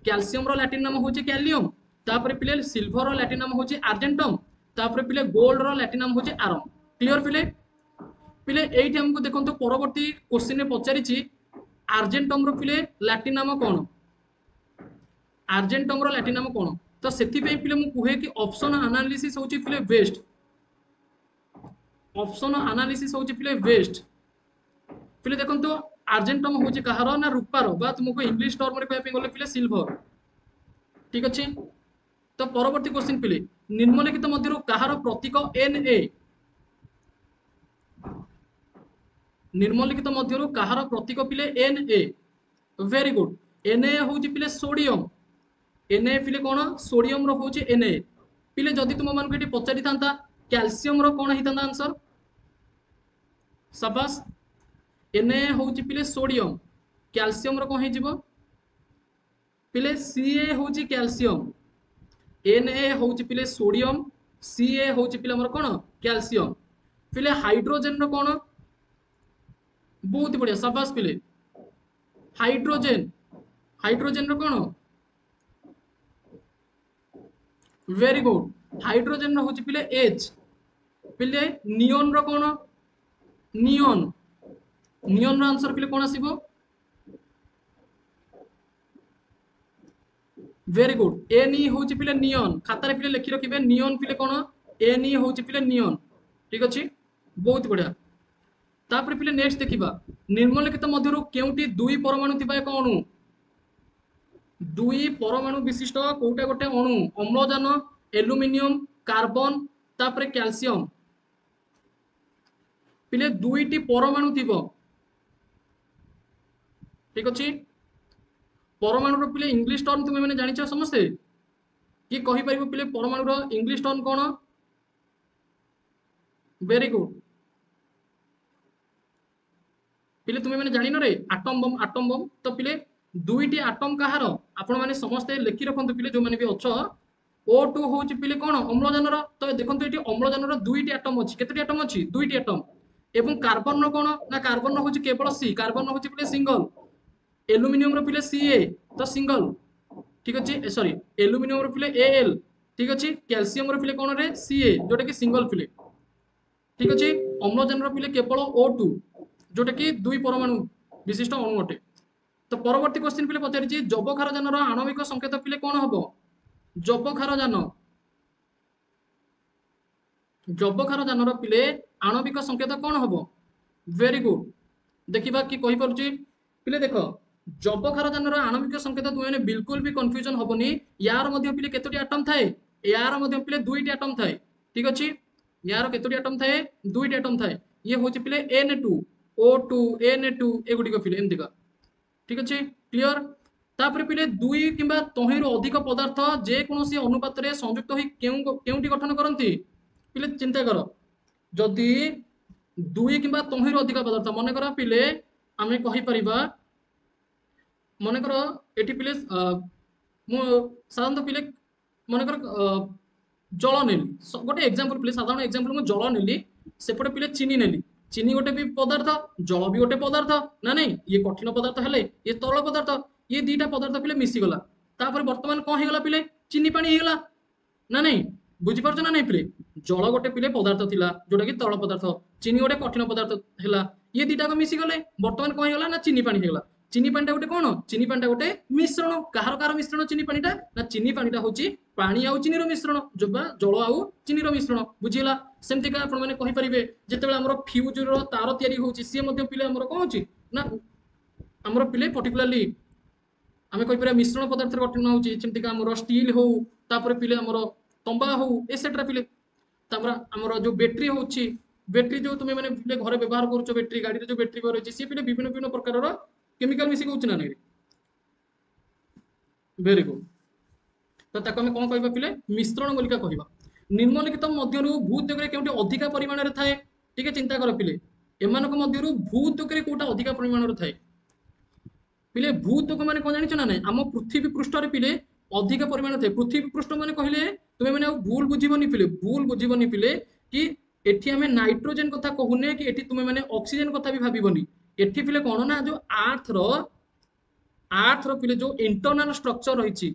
कैल्शियम रो लाटिन नाम होची कैलियम तापरे पिले सिल्वर रो लाटिन नाम होची आर्जेंटम तापरे पिले गोल्ड रो लाटिन नाम होची आरम क्लियर पिले पिले एइठी हमको देखंतो परवर्ती क्वेश्चन ने पचारिछि आर्जेंटम रो पिले लाटिन नाम कोन आर्जेंटम रो लाटिन नाम कोन तो सेति पे पिले मु कुहे कि ऑप्शन एनालिसिस होची पिले बेस्ट ऑप्शन एनालिसिस होची पिले बेस्ट पिले देखंतो आर्जेंटम होची कहारो ना रूपारो बा तुमको इंग्लिश टर्म रे कहबे गले पिले सिल्वर ठीक अछि तो परवर्ती क्वेश्चन पिले निम्नलिखित मध्यरो कहारो प्रतीक Na निम्नलिखित मध्यरो कहारो प्रतीक पिले Na वेरी गुड Na होची पिले सोडियम Na पिले कोन सोडियम रो होची Na पिले जदि तुम मान को एटी पचारि थांता कैल्शियम रो कोन हितांता आंसर शाबाश Na होची पिले सोडियम कैल्शियम रो कोन हे जिवो पिले Ca होची कैल्शियम Na होची पिले सोडियम Ca होची पिले हमर कोन कैल्शियम पिले हाइड्रोजन रो कोन बहुत बढ़िया शाबाश पिले हाइड्रोजन हाइड्रोजन रो कोन वेरी गुड हाइड्रोजन रो होची पिले H पिले नियन रो कोन नियन नियन रो आंसर पिले कोन आसीबो वेरी गुड Ni होची पिले नियन खाता रे पिले लिखि रखिबे नियन पिले कोन Ni होची पिले नियन ठीक अछि बहुत बढ़िया तापर पिले नेक्स्ट देखिबा निम्नलिखित मध्यरु केउटी दुई परमाणु थिबा एक अणु दुई परमाणु विशिष्ट कोउटा गोटे अणु अम्लजान एल्युमिनियम कार्बन तापर कैल्शियम पिले दुईटी परमाणु थिबो ठीक अछि परमाणु रो पिले इंग्लिश टर्म तुमे माने जानिछ समस्ते कि कहि परिबो पिले परमाणु रो इंग्लिश टर्म कोन वेरी गुड पिले तुमे माने जानि न रे आटम बम तो पिले दुईटी आटम कहार आपण माने समस्ते लेखि रखंतु पिले जो माने भी अछ O2 होउची पिले कोन अम्लजान रो तो देखंतु एटी अम्लजान रो दुईटी आटम अछि केतटी आटम अछि दुईटी आटम एवं कार्बन रो कोन ना कार्बन रो होउची केवल C कार्बन रो होउची पिले सिंगल एल्युमिनियम रो पिले Ca तो सिंगल ठीक अछि सॉरी एल्युमिनियम रो पिले Al ठीक अछि कैल्शियम रो पिले कोन रे Ca जोटा कि सिंगल पिले ठीक अछि अम्लजान रो पिले केवल O2 जोटा कि दुई परमाणु विशिष्ट अणु अटे तो परवर्ती क्वेश्चन पिले पचारिछि जबक्षार जानर आणविक संकेत पिले कोन हबो जबक्षार जानर पिले आणविक संकेत कोन हबो वेरी गुड देखिबा कि कहि परुछि पिले देखो जबक्षार जानर आणविक संकेत तुमे माने बिल्कुल भी कंफ्यूजन हबोनी यार मध्ये पिले केतोटी एटम थाए यार मध्ये पिले दुईटी एटम थाए ठीक अछि यार केतोटी एटम थाए दुईटी एटम थाए ये होछि पिले Na2 O2 Na2 एगुडी को पिले एमतिका ठीक अछि क्लियर तापर पिले दुई किंबा तहिरो अधिक पदार्थ जे कोनोसी अनुपात रे संयुक्त होई केउंटी गठन करंती पिले चिंता करो जदि दुई किंबा तहिरो अधिक पदार्थ मने करा पिले आमे कहि परिबा मने करो एटी पिले मु साधारण पिले मने करो जल नेली गोटे एग्जांपल पिले साधारण एग्जांपल मु जल नेली सेपटे पिले चीनी नेली चीनी गोटे भी पदार्थ जल भी गोटे पदार्थ ना नहीं ये कठिन पदार्थ हेले ये तरल पदार्थ ये दीटा पदार्थ पिले मिसी गला तापर वर्तमान कोन हे गला पिले चीनी पानी हे गला ना नहीं बुझी पारछ ना नहीं पिले जल गोटे पिले पदार्थ थिला जोटा कि तरल पदार्थ चीनी गोटे कठिन पदार्थ हेला ये दीटा को मिसी गले वर्तमान कोन हे गला ना चीनी पानी हे गला चीनी पानी गोटे कोन चीनी पानी गोटे मिश्रण कार मिश्रण चीनी पानी ना चीनी पानी होची पानी आउ चीनी रो मिश्रण जोबा जल आउ चीनी रो मिश्रण बुझिला सेमति का आपण माने कहि परिबे जेतेबेला हमर फ्यूज रो तार तयारी होची से मध्ये पिले हमर कोन होची ना हमर पिले पर्टिकुलरली आमे कहि परिबा मिश्रण पदार्थ गठन होची जेमति का हमर स्टील हो तापर पिले हमर तंबा हो एसेट्रा पिले तापर हमर जो बैटरी होची बैटरी जो तुमे माने पिले घरे व्यवहार करूचो बैटरी गाड़ी रे जो बैटरी व्यवहार होची से पिले विभिन्न विभिन्न प्रकार रो केमिकल मिसी होची ना नै वेरी गुड तो ताको हम कोन कहबा पिले मिश्रण बोलिका कहबा निम्नलिखित मध्यरु भूत्वक केउटी अधिका परिमाण रे थाए ठीक है चिंता कर पिले एमानक मध्यरु भूत्वक रे कोटा अधिका परिमाण रे थाए पिले भूत्वक माने कोन जानिछ ना नै हम पृथ्वी पृष्ठ रे पिले अधिका परिमाण थाए पृथ्वी पृष्ठ माने कहिले तुमे माने भूल बुझिबनी पिले कि एठी हमें नाइट्रोजन कथा कहूने कि एठी तुमे माने ऑक्सीजन कथा भी भाबिबनी एठी पिले कोन ना जो अर्थ रो पिले जो इंटरनल स्ट्रक्चर रहिछि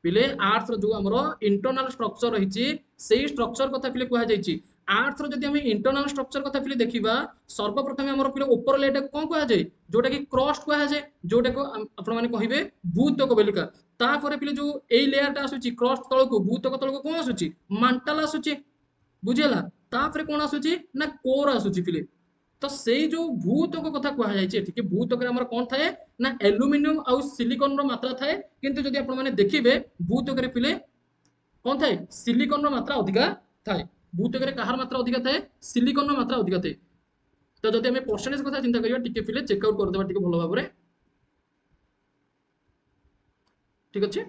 पिले अर्थ रो जो हमरो इंटरनल स्ट्रक्चर रहिछि सेही स्ट्रक्चर कथा पिले कुहा जाइछि अर्थ रो जदि हम इंटरनल स्ट्रक्चर कथा पिले देखिबा सर्वप्रथम हमरो पिले ऊपर लेटा कोन कुहा जाय जोटा कि क्रस्ट कुहा जाय जोटा को आपण माने कहिबे भूत्वक बेलिका तापर पिले जो एई लेयरटा आसुछि क्रस्ट तळको भूत्वक तळको कोन आसुछि मांटल आसुछि बुझिला तापर कोन आसुछि ना कोर आसुछि पिले तो सेई जो भूत्वक कथा कुहा जायछि एठी कि भूत्वक रे हमर कोन थाए ना एल्युमिनियम आउ सिलिकॉन रो मात्रा थाए किंतु जदि आपण माने देखिबे भूत्वक रे पिले कोन थाए सिलिकॉन रो मात्रा अधिका थाए भूत्वक रे कहार मात्रा अधिका थाए सिलिकॉन रो मात्रा अधिका थाए तो जदि हमें परसेंटेज कथा चिंता करिया टिके पिले चेक आउट कर देबा टिके भलो भाबरे ठीक अछि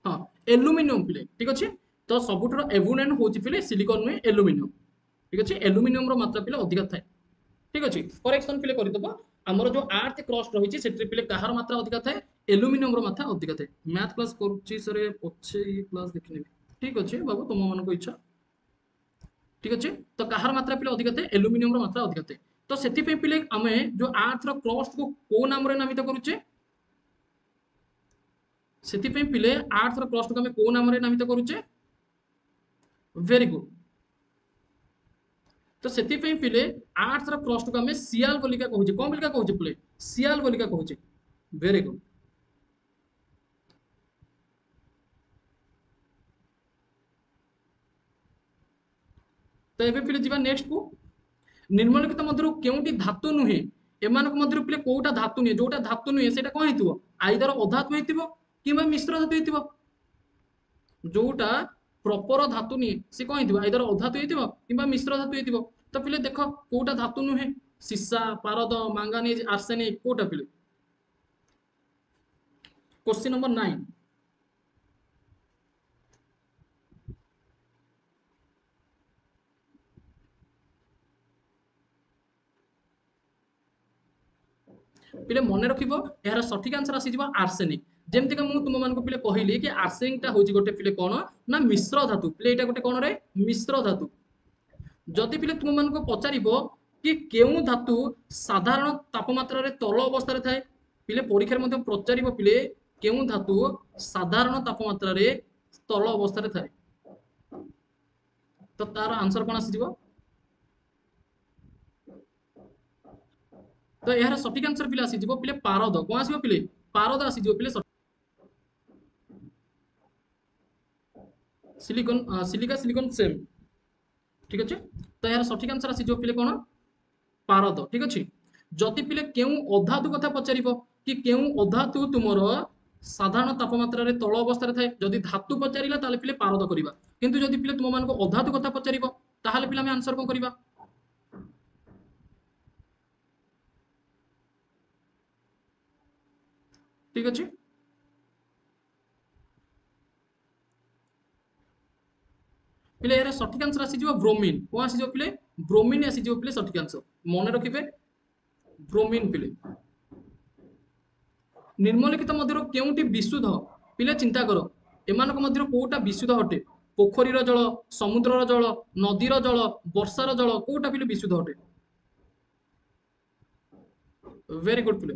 हां एल्युमिनियम पिले ठीक अछि तो सबुठरो एबुनेंट होची पिले सिलिकॉन में एल्युमिनियम ठीक अछि एल्युमिनियम रो मात्रा पिले अधिका थाए ठीक अछि करेक्शन पिले करि दबो हमर जो अर्थ क्रस्ट रहिछि सेट्री पिले कहार मात्रा अधिका थाए एल्युमिनियम रो मात्रा अधिका थाए मैथ क्लास करूछि सरे पछे ई क्लास देखिनेबी ठीक अछि बाबू तुम मन को इच्छा ठीक अछि तो कहार मात्रा पिले अधिका थाए एल्युमिनियम रो मात्रा अधिका थाए तो सेति पे पिले हमें जो अर्थ रो क्रस्ट को नाम रे नामित करूचे सेति पे पिले अर्थ रो क्रस्ट को हमें नाम रे नामित करूचे वेरी गुड तो सेति पे पिले अर्थ रो क्रस्ट को हमें सियाल बोलिका कहूचे कोन बोलिका कहूचे पिले सियाल बोलिका कहूचे वेरी गुड तो एबे पिले जिबा नेक्स्ट को निम्नलिखित मध्यरु केउटी धातु नुहे एमानक मध्यरु पिले कोउटा धातु नुहे जोटा धातु नुहे सेटा कोन हेतिबो आइदर अधातु हेतिबो किबा मिश्र धातु हेतिबो जोटा प्रॉपर धातु नुहे से कोन हेतिबो आइदर अधातु हेतिबो किबा मिश्र धातु हेतिबो तो पिले देखो कोउटा धातु नुहे सीसा पारद मांगानीज आर्सेनिक कोउटा पिले क्वेश्चन नंबर 9 पिले मन रखिबो यार सठिक आंसर आसी जिवो आर्सेनिक जेमति का मु तुम मान को पिले कहिली कि आर्सेनिक ता होची गोटे पिले कोन ना मिश्र धातु पिले एटा गोटे कोन रे मिश्र धातु जदि पिले तुम मान को पचारिबो कि केउ धातु साधारण तापमात्रा रे तल अवस्था रे थाए पिले परीक्षा मध्ये पचारिबो पिले केउ धातु साधारण तापमात्रा रे तल अवस्था रे थाए तो तार आंसर कोन आसी जिवो तो यार सठिक आंसर पिले आसी जिवो पिले पारद कोन आसीबो पिले पारद आसी जिवो पिले सिलिकॉन सिलिका सिलिकॉन सेम ठीक अच्छे तो यार सठिक आंसर आसी जो पिले कोन पारद ठीक अच्छे जदि पिले केउ अधातु कथा पचारिबो कि केउ अधातु तुमर साधारण तापमात्रा रे तल अवस्था रे थाए जदि धातु पचारिला ताले पिले पारद करिबा किंतु जदि पिले तुम मान को अधातु कथा पचारिबो ताहाले पिले हम आंसर कोन करिबा ठीक अच्छे पिले यार सठिक आंसर आसी जो ब्रोमीन को आसी जो पिले ब्रोमीन आसी जो पिले सठिक आंसर मन रखिबे ब्रोमीन पिले निम्नलिखित मध्यरु केउटी विशुद्ध पिले चिंता करो एमानक मध्यरु कोउटा विशुद्ध हटे पोखरीर जल समुद्रर जल नदीर जल वर्षार जल कोउटा पिले विशुद्ध हटे वेरी गुड पिले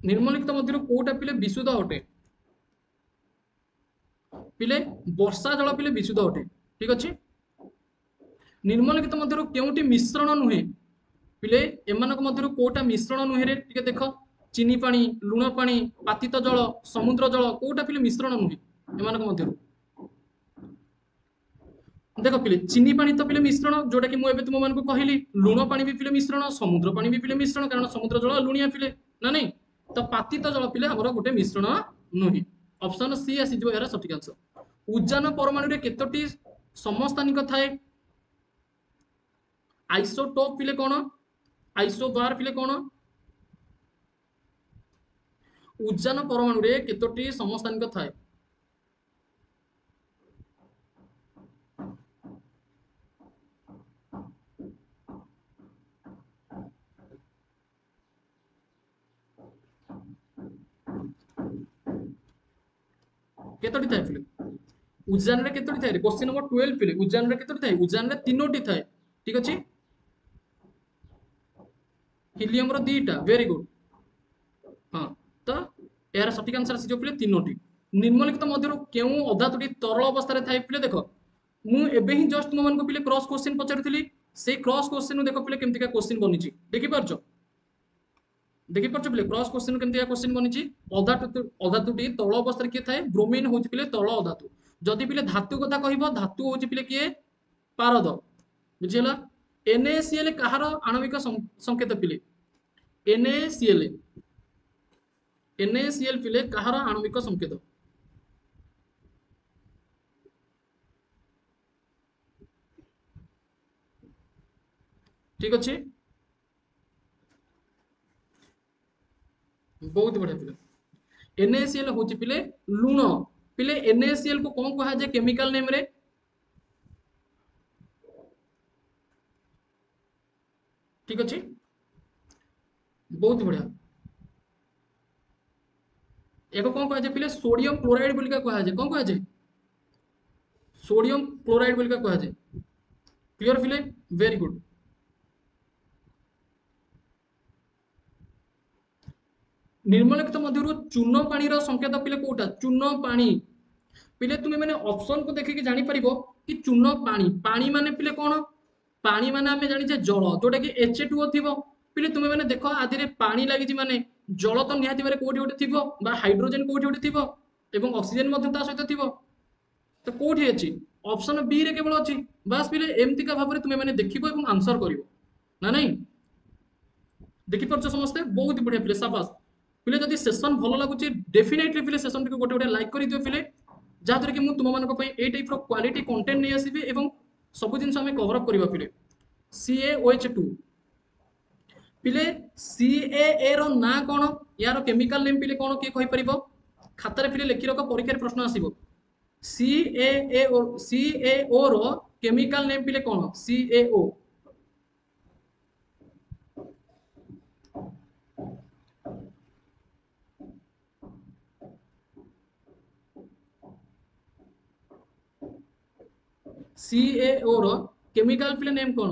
निम्नलिखित मध्यरु कोउटा पिले विशुद्ध हटे पिले वर्षा जल पिले विशुद्ध अटे ठीक अच्छे निम्नलिखित मध्यरु केउटी मिश्रण नुहे पिले एमानक मध्यरु कोटा मिश्रण नुहे रे टिके देखो चीनी पानी लुण पानी पातित जल समुद्र जल कोटा पिले मिश्रण नुहे एमानक मध्यरु देखो पिले चीनी पानी तो पिले मिश्रण जोटा कि मु एबे तुम मान को कहिली लुण पानी भी पिले मिश्रण समुद्र पानी भी पिले मिश्रण कारण समुद्र जल लुणिया पिले ना नहीं तो पातित जल पिले हमर गोटे मिश्रण नुहे ऑप्शन सी आसी जो यार सठिक आंसर उज्जान परमाणु रे केतोटी समस्थानिक थाए आइसोटोप पिले कोन आइसोबार पिले कोन उज्जान परमाणु रे केतोटी समस्थानिक थाए केतोटी थाए पिले उज्जान रे केतोटी थाए क्वेश्चन नंबर 12 पिले उज्जान रे केतोटी थाए उज्जान रे तीनोटी थाए ठीक अछि हीलियम रो दीटा वेरी गुड हां तो यार सठिक आंसर आसी जो पिले तीनोटी निम्नलिखित मध्यरु केउ अधातुटी तरल अवस्था रे थाए पिले देखो मु एबे ही जस्ट तुम मान को पिले क्रॉस क्वेश्चन पचारिथिली से क्रॉस क्वेश्चन नु देखो पिले केमति का क्वेश्चन बनिची देखि परछो पिले क्रॉस क्वेश्चन केमति का क्वेश्चन बनिची अधातुटी तळ अवस्था रे के थाए ब्रोमीन होची पिले तळ अधातु जदि पिले धातु कथा कहिबो धातु होची पिले किए पारद बुझिला NaCl कहार आणविक संकेत पिले NaCl पिले कहार आणविक संकेत ठीक अच्छे बहुत बढ़िया पिले NaCl होची पिले लुण पिले NaCl को कौन कहा जाए केमिकल नेम रे ठीक अच्छे बहुत बढ़िया एको कौन कहा जाए पिले सोडियम क्लोराइड बोलिका कहा जाए कौन कहा जाए सोडियम क्लोराइड बोलिका कहा जाए क्लियर पिले वेरी गुड निर्मलिखित मध्यरु चूर्ण पानी रो संकेत पिले कोटा चूर्ण पानी पिले तुमे माने ऑप्शन को देखि कि जानि परिबो कि चूर्ण पानी पानी माने पिले कोन पानी माने हमें जानि जे जल जोटा कि H2O थिबो पिले तुमे माने देखो आदि रे पानी लागि छि माने जल तो निहाती बारे कोठी ओटे थिबो बा हाइड्रोजन कोठी ओटे थिबो एवं ऑक्सीजन मध्ये ता सहित थिबो तो कोठी अछि ऑप्शन बी रे केवल अछि बास पिले एमती का भाबरे तुमे माने देखिबो एवं आंसर करिवो ना नहीं देखि परछ समस्ते बहुत बढ़िया पिले शाबाश पिले जदि सेशन भलो लागुची डेफिनेटली पिले सेशन को गोटे गोटे लाइक करि दियो पिले जहा द्वारा कि मु तुम मानको पई ए टाइप रो क्वालिटी कंटेंट नै आसीबे एवं सब जिंस हमें कवर अप करबा पिले CaOH2 पिले CAA रो ना कोन यार केमिकल नेम पिले कोन के कहि परिबो खाता रे पिले लिखि रख परीक्षा रे प्रश्न आसीबो CAO रो केमिकल नेम पिले कोन CAO CaO रो केमिकल पिले नेम कोन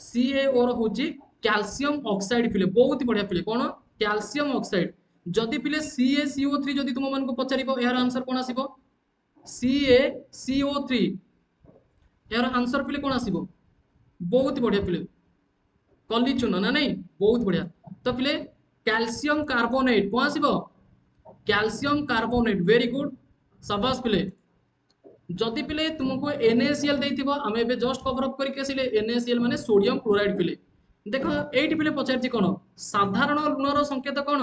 CaO रो होची कैल्शियम ऑक्साइड पिले बहुत बढ़िया पिले कोन कैल्शियम ऑक्साइड जदि पिले CaCO3 जदि तुम मन को पचारिबो यार आंसर कोन आसीबो CaCO3 यार आंसर पिले कोन आसीबो बहुत बढ़िया पिले कली चून ना नहीं बहुत बढ़िया तो पिले कैल्शियम कार्बोनेट कोन आसीबो कैल्शियम कार्बोनेट वेरी गुड शाबाश पिले जदि पिले तुमको NaCl देइथिबो हमें एबे जस्ट कवर अप करके आसिले NaCl माने सोडियम क्लोराइड पिले देखो एइटी पिले पचारछि कोन साधारण लुणर संकेत कोन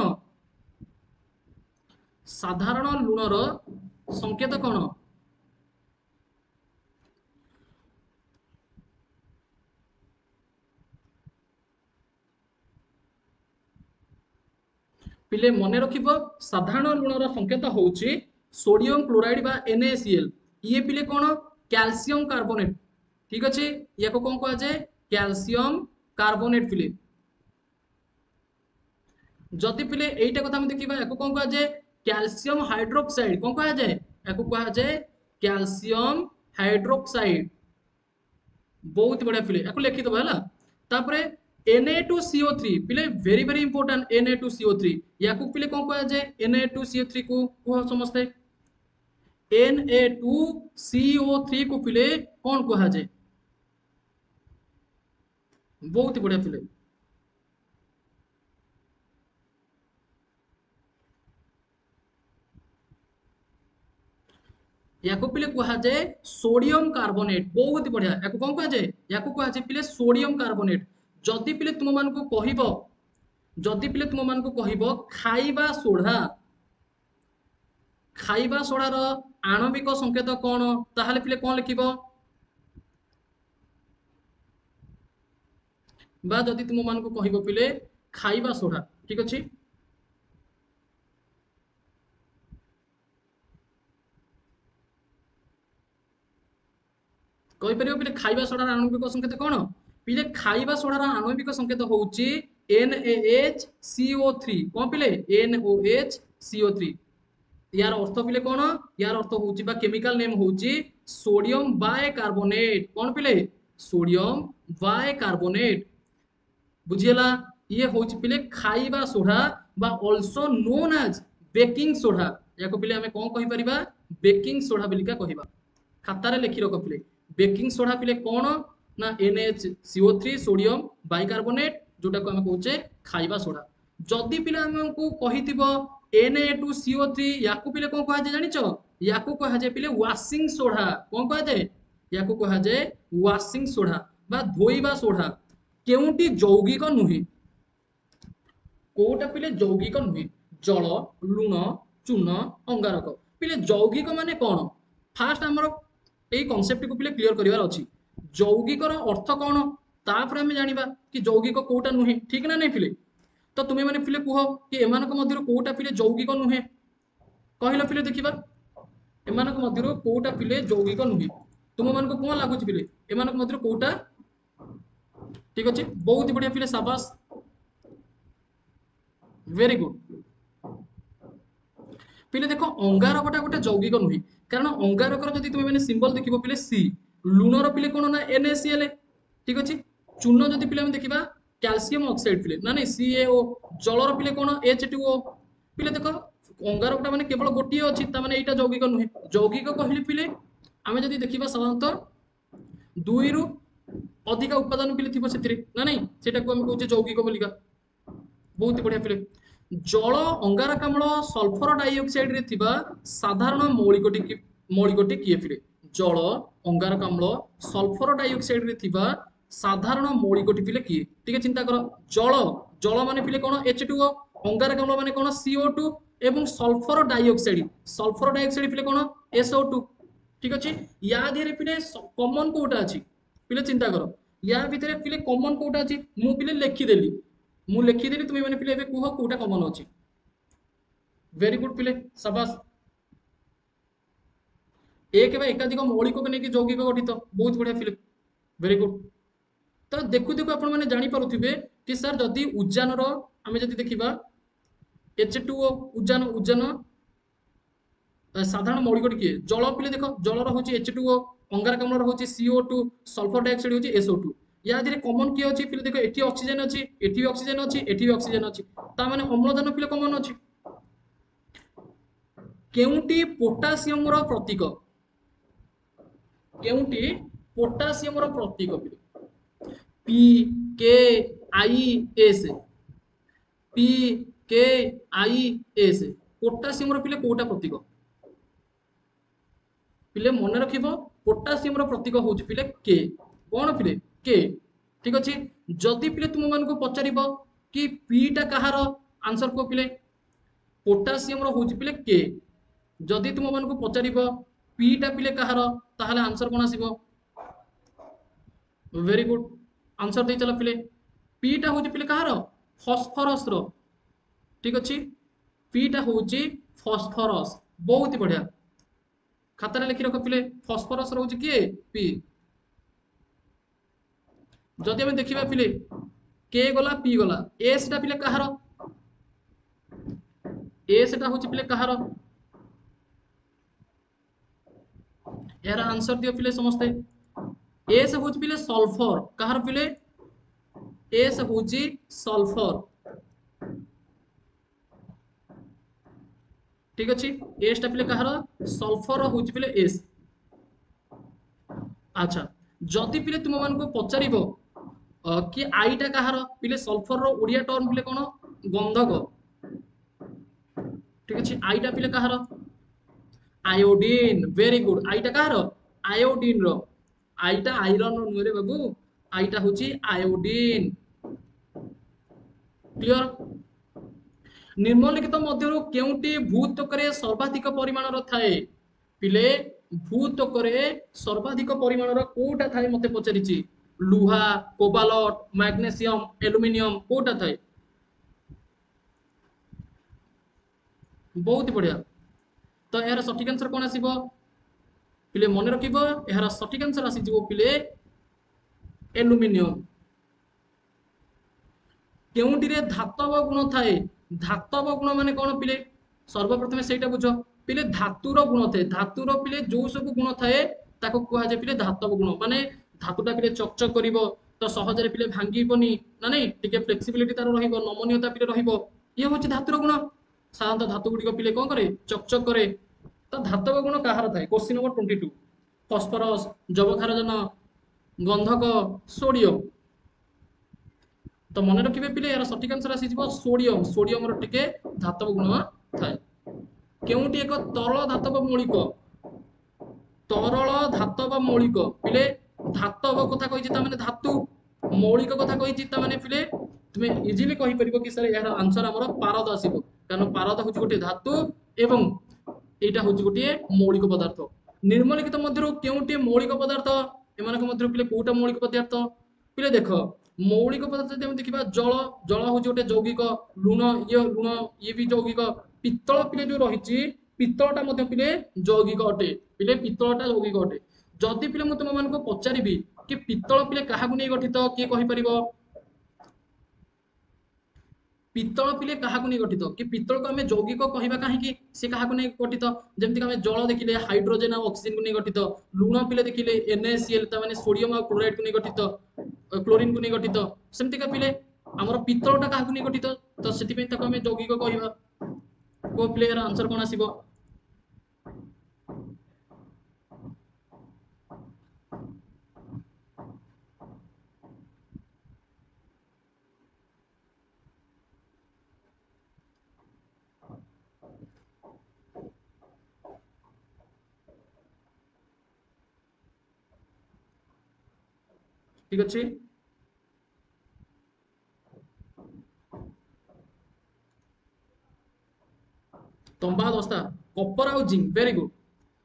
साधारण लुणर संकेत कोन पिले मने रखिबो साधारण लुणर संकेत होउछि सोडियम क्लोराइड बा NaCl ये पिले कोन कैल्शियम कार्बोनेट ठीक अछि याको कोन कहै जाय कैल्शियम कार्बोनेट पिले जदि पिले एइटा कथा हम देखिबा याको कोन कहै जाय कैल्शियम हाइड्रोक्साइड कोन कहै जाय याको कहै जाय कैल्शियम हाइड्रोक्साइड बहुत बढ़िया पिले याको लिखि दबा हला तापरे Na2CO3 पिले वेरी वेरी इंपोर्टेंट Na2CO3 याको पिले कोन कहै जाय Na2CO3 को कह समझते Na2CO3 को पिले कौन कहा जाए बहुत बढ़िया पिले याको पिले कहा जाए सोडियम कार्बोनेट बहुत बढ़िया याको कौन कहा जाए याको कहा जाए पिले सोडियम कार्बोनेट जदि पिले तुम मान को कहिबो जदि पिले तुम मान को कहिबो खाइबा सोडार आणविक संकेत कौन ताहले पिले कौन लिखिबो बा जदि तुम मान को कहिबो पिले खाइबा सोडा ठीक अछि कहि परिबो पिले खाइबा सोडार आणविक संकेत कौन पिले खाइबा सोडार आणविक संकेत होउची NaHCO3 कौन पिले NaOHCO3 यार अर्थ पिले कौन यार अर्थ होउची बा केमिकल नेम होउची सोडियम बाइकार्बोनेट कौन पिले सोडियम बाइकार्बोनेट बुझियला ये होउची पिले खाइबा सोडा बा also known as baking soda याको पिले हमें कौन कहि परिबा बेकिंग सोडा बिलिका कहिबा खाता रे लिखि रख पिले बेकिंग सोडा पिले कौन ना NaCO3 सोडियम बाइकार्बोनेट जोटा को हम कहउचे खाइबा सोडा जदि पिले हमको कहितिबो Na2CO3 याकू पिले कौन कहा जाए जानिछ याकू कहा जाए पिले वाशिंग सोडा कौन कहा जाए याकू कहा जाए वाशिंग सोडा बा धोइबा सोडा केउंटी यौगिक नुहे कोटा पिले यौगिक नुहे जल लुण चून अंगारक पिले यौगिक माने कौन फास्ट हमर एई कांसेप्ट को पिले क्लियर करिवार अछि यौगिकर अर्थ कौन तापर हमें जानिबा कि यौगिक कोटा नुहे ठीक ना नहीं पिले तो तुम्हें माने पिले कुह कि एमानक मध्यरु कोटा पिले यौगिक नुहे कहलो पिले देखिबा एमानक मध्यरु कोटा पिले यौगिक नुहे तुम मान को कोन लागुच पिले एमानक मध्यरु कोटा ठीक अछि बहुत बढ़िया पिले शाबाश वेरी गुड पिले देखो अंगारकटा गोटे यौगिक नुहे कारण अंगारकर जदि तुम माने सिंबल देखिबो पिले C लुणर पिले कोन ना NaCl ठीक अछि चूर्ण जदि पिले हम देखिबा कैल्शियम ऑक्साइड पिले ना नहीं CaO जलर पिले कोन H2O पिले देखो अंगारकटा माने केवल गोटिए अछि ता माने एटा यौगिक नुहे यौगिक कहिली पिले आमे जदि देखिबा साधारणतः 2 रु अधिक उपादान पिले थिबो सेतिरे ना नहीं सेटा को हम कहउचे यौगिक बोलिका बहुत बढ़िया पिले जल अंगारकाम्ल सल्फर डाइऑक्साइड रे थिबा साधारण मौलिकटी किए पिले जल अंगारकाम्ल सल्फर डाइऑक्साइड रे थिबा साधारण मौलिकटी पिले किए टिके चिंता कर जल जल माने पिले कोन H2O अंगारकाम्ल माने कोन CO2 एवं सल्फर डाइऑक्साइड पिले कोन SO2 ठीक अछि या धिरे पिले कॉमन कोटा अछि पिले चिंता कर या भितरे पिले कॉमन कोटा अछि मु पिले लिखि देली मु लिखि देली तुमे माने पिले एबे कुह कोटा कॉमन अछि वेरी गुड पिले शाबाश एक एवं एकाधिक मौलिक को लेकिन यौगिक गठित बहुत बढ़िया फिल्म वेरी गुड तो देखु देखु आपण माने जानि पारुथिबे कि सर जदि उजान रो आमे जदि देखिबा H2O उजान उजान साधारण मौलिक किए जल पिले देख जल होची H2O अंगारकाम्ल होची CO2 सल्फर डाइऑक्साइड होची SO2 या धिरे कॉमन किए अछि पिले देख एठी ऑक्सीजन अछि एठी ऑक्सीजन अछि एठी ऑक्सीजन अछि ता माने अम्लजान पिले कॉमन अछि केउंटी पोटासियम रो प्रतीक केउंटी पोटासियम रो प्रतीक पिले पी के आई एस पी के आई एस पोटासियम रो पिले कोटा प्रतीक पिले मन रखिबो पोटासियम रो प्रतीक होउछ पिले के कोन पिले के ठीक अछि जदि पिले तुम मान को पचारिबो कि पी टा कहार आंसर को पिले पोटासियम रो होउछ पिले के जदि तुम मान को पचारिबो पी टा पिले कहार ताहले आंसर कोन आसीबो वेरी गुड आंसर दे चला पिले पी टा होउछ पिले कहार फॉस्फोरस रो ठीक अछि पी टा होउछ फॉस्फोरस बहुत ही बढ़िया खातारे लिखि रख पिले फॉस्फोरस रहउछ किए पी जदि हम देखिबा पिले के गला पी गला एस टा पिले कहार एस टा होउछ पिले कहार यार आंसर दियो पिले समस्ते एस होउछ पिले सल्फर कहार पिले एस होउछ सल्फर ठीक अछि एस टा पिले कहार सल्फर होउछ पिले एस अच्छा जदि पिले तुम मान को पचारिबो कि आईटा कहार पिले सल्फर रो ओडिया टर्म पिले कोन गंधक ठीक अछि आईटा पिले कहार आयोडीन वेरी गुड आईटा कहार आयोडीन रो आईटा आयरन रो नुरे बाबू आईटा होची आयोडीन क्लियर निम्नलिखित मध्यरु केउटी भूतकरे सर्वाधिक परिमाणर थाए पिले भूतकरे सर्वाधिक परिमाणर कोटा थाए मते पचारिची लुहा कोबालट मैग्नेशियम एल्युमिनियम कोटा थाए बहुत बढ़िया तो यार सठिक आंसर कोन आसीबो पिले मन रखिबो यार सठिक आंसर आसी जिवो पिले एल्युमिनियम केउंटिरे धातव गुण थाए धातव गुण माने कोन पिले सर्वप्रथमे सेटा बुझो पिले धातुर गुण थाए धातुर पिले जो सब गुण थाए ताको कुहा जे पिले धातव गुण माने धातुटा पिले चकचक करिवो तो सहजरे पिले भांगीबनी ना नै टिके फ्लेक्सिबिलिटी तार रहिबो नमनीयता पिले रहिबो ये होची धातुर गुण साधारणतः धातु गुड़िक पिले कौन करे चकचक करे तो धातव गुण कहार थाए क्वेश्चन नंबर 22 फॉस्फोरस जबक्षारजन गंधक सोडियम तो मन रखिबे पिले यार सठिक आंसर आसी जिवो सोडियम सोडियम रो टिके धातव गुण थाए केउंटी एक तरल धातव मौलिक तरल धातव मौलिक पिले धातव कथा कहिछि ता माने धातु मौलिक कथा कहिछि ता माने पिले तुमे इजिली कहि परिबो कि सर यार आंसर हमर पारद आसीबो कारण पारद होछि गोटे धातु एवं एटा होछि गोटे मौलिक पदार्थ निर्मलिखित मध्यरु केउंटी मौलिक पदार्थ एमानक मध्यरु पिले कोटा मौलिक पदार्थ पिले देखो मौलिक पदार्थ जदि हम देखिबा जल जल होछि गोटे यौगिक लुण ये भी यौगिक पित्तल पिले जो रहिछि पित्तलटा मध्ये पिले यौगिक अटे पिले पित्तलटा यौगिक अटे जदि पिले मु तुम मानको पचारिबी कि पित्तल पिले काहाकु नै गठित किए कहि परिबो पित्तल पिले काहाकु नै गठित कि पित्तल को हमें यौगिक कहिबा काहे कि से काहाकु नै गठित जेमति हमें जल देखिले हाइड्रोजन और ऑक्सीजन को नै गठित लुण पिले देखिले NaCl ता माने सोडियम और क्लोराइड को नै गठित क्लोरीन को नै गठित सेमति का पिले हमर पित्तलटा काहाकु नै गठित तो सेति पे ताको हमें यौगिक कहिबा को प्लेयर आंसर कोन आसीबो ठीक अच्छे। तंबा दस्ता कपर आउ जिंक वेरी गुड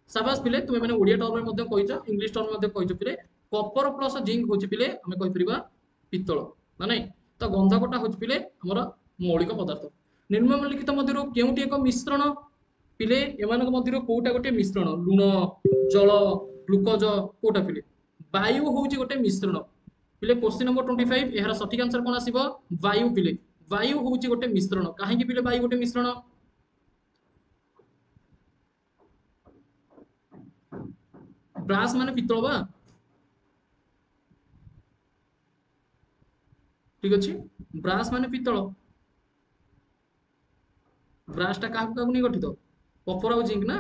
साबास पिले तुमे मैंने ओडिया टर्म में मध्य कहिଛ इंग्लिश टर्म मध्य कहिଛ पिले कपर प्लस जिंक होची पिले हमें कहि परिबा पित्तल ना नहीं तो गंधकटा होची पिले हमर मौलिक पदार्थ निम्नलिखित मध्यरु केउटी एक मिश्रण पिले एमानक मध्यरु कोउटा गोटे मिश्रण लूण जल ग्लूकोज कोउटा पिले वायु होची गोटे मिश्रण पिले क्वेश्चन नंबर 25 एहार सठिक आंसर कोन आसीबो वायु पिले वायु होची गोटे मिश्रण काहे कि पिले वायु गोटे मिश्रण ब्रास माने पित्तल बा ठीक अच्छे ब्रास माने पित्तल ब्रासटा काहाକୁ କାହାକୁ ନେଇ ଗଠିତ କପର ଆଉ ଜିଙ୍କ ନା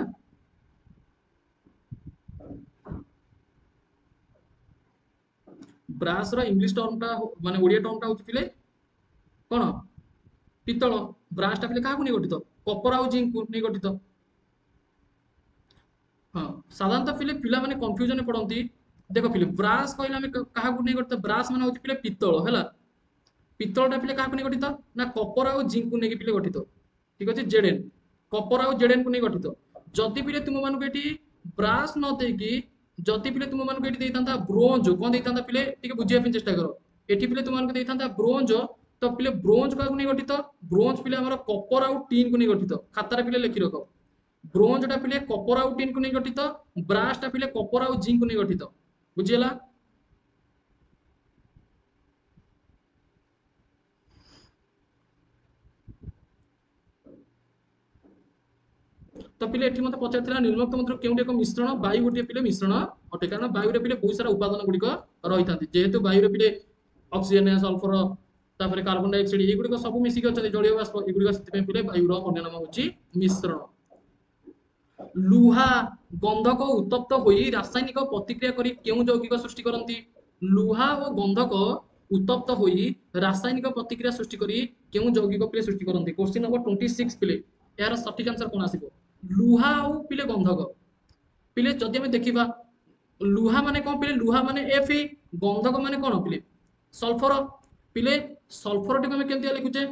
ବ୍ରାସ ର ଇଂଲିଶ ଟର୍ମଟା ମାନେ ଓଡିଆ ଟର୍ମଟା ହଉଛି ପିଲେ କଣ ପିତ୍ତଳ ବ୍ରାସଟା ପିଲେ କାହାକୁ ନେଇ ଗଠିତ କପର ଆଉ ଜିଙ୍କକୁ ନେଇ ଗଠିତ ହଁ ସାଧାରଣତଃ ପିଲେ ପିଲାମାନେ କନଫ୍ୟୁଜନରେ ପଡନ୍ତି ଦେଖ ପିଲେ ବ୍ରାସ କହିଲେ ଆମେ କାହାକୁ ନେଇ ଗଠିତ ବ୍ରାସ ମାନେ ହଉଛି ପିଲେ ପିତ୍ତଳ ହେଲା ପିତ୍ତଳଟା ପିଲେ କାହାକୁ ନେଇ ଗଠିତ ନା କପର ଆଉ ଜିଙ୍କକୁ ନେଇକି ପିଲେ ଗଠିତ ଠିକ ଅଛି ଜେଡେନ କପର ଆଉ ଜେଡେନ କୁ ନେଇ ଗଠିତ ଯଦି ପିଲେ ତୁମ ମାନଙ୍କୁ ଏଠି ବ୍ରାସ ନ ଦେଇକି ଯଦି ପିଲେ ତୁମ ମାନଙ୍କୁ ଏଠି ଦେଇଥାନ୍ତା ବ୍ରୋଞ୍ଜ କଣ ଦେଇଥାନ୍ତା ପିଲେ ଟିକେ ବୁଝିବା ପାଇଁ ଚେଷ୍ଟା କର ଏଠି ପିଲେ ତୁମ ମାନଙ୍କୁ ଦେଇଥାନ୍ତା ବ୍ରୋଞ୍ଜ ତ ପିଲେ ବ୍ରୋଞ୍ଜ କାହାକୁ ନେଇ ଗଠିତ ବ୍ରୋଞ୍ଜ ପିଲେ ଆମର କପର ଆଉ ଟିନ କୁ ନେଇ ଗଠିତ ଖାତାରେ ପିଲେ ଲେଖି ରଖ ବ୍ରୋଞ୍ଜ ଟା ପିଲେ କପର ଆଉ ଟିନ କୁ ନେଇ ଗଠିତ ବ୍ରାସ ଟା ପିଲେ କପର ଆଉ ଜିଙ୍କ କୁ ନେଇ ଗଠିତ ବୁଝିହେଲା तो पिले एठी मते पचारथिला निर्मुक्त मंत्र केउटे एक मिश्रण वायु गोटे पिले मिश्रण अटे कारण वायु रे पिले बहुत सारा उपादान गुडिक रही थांती जेहेतु वायु रे पिले ऑक्सीजन सल्फर तापर कार्बन डाइऑक्साइड ए गुडिक सब मिसिक अछन जलीय बाष्प ए गुडिक सेति पिले वायु रो अन्य नाम होची मिश्रण लुहा गंधक उत्तप्त होई रासायनिक प्रतिक्रिया करी केउ यौगिक सृष्टि करंती लुहा और गंधक उत्तप्त होई रासायनिक प्रतिक्रिया सृष्टि करी केउ यौगिक पिले सृष्टि करंती क्वेश्चन नंबर 26 पिले यार सटीक आंसर कोन आसीबो लुहा और पिले गंधक पिले जदि हमें देखिबा लुहा माने कोन पिले लुहा माने Fe गंधक माने कोन पिले सल्फर पिले सल्फर टिक हमें केमतिया लिखुचे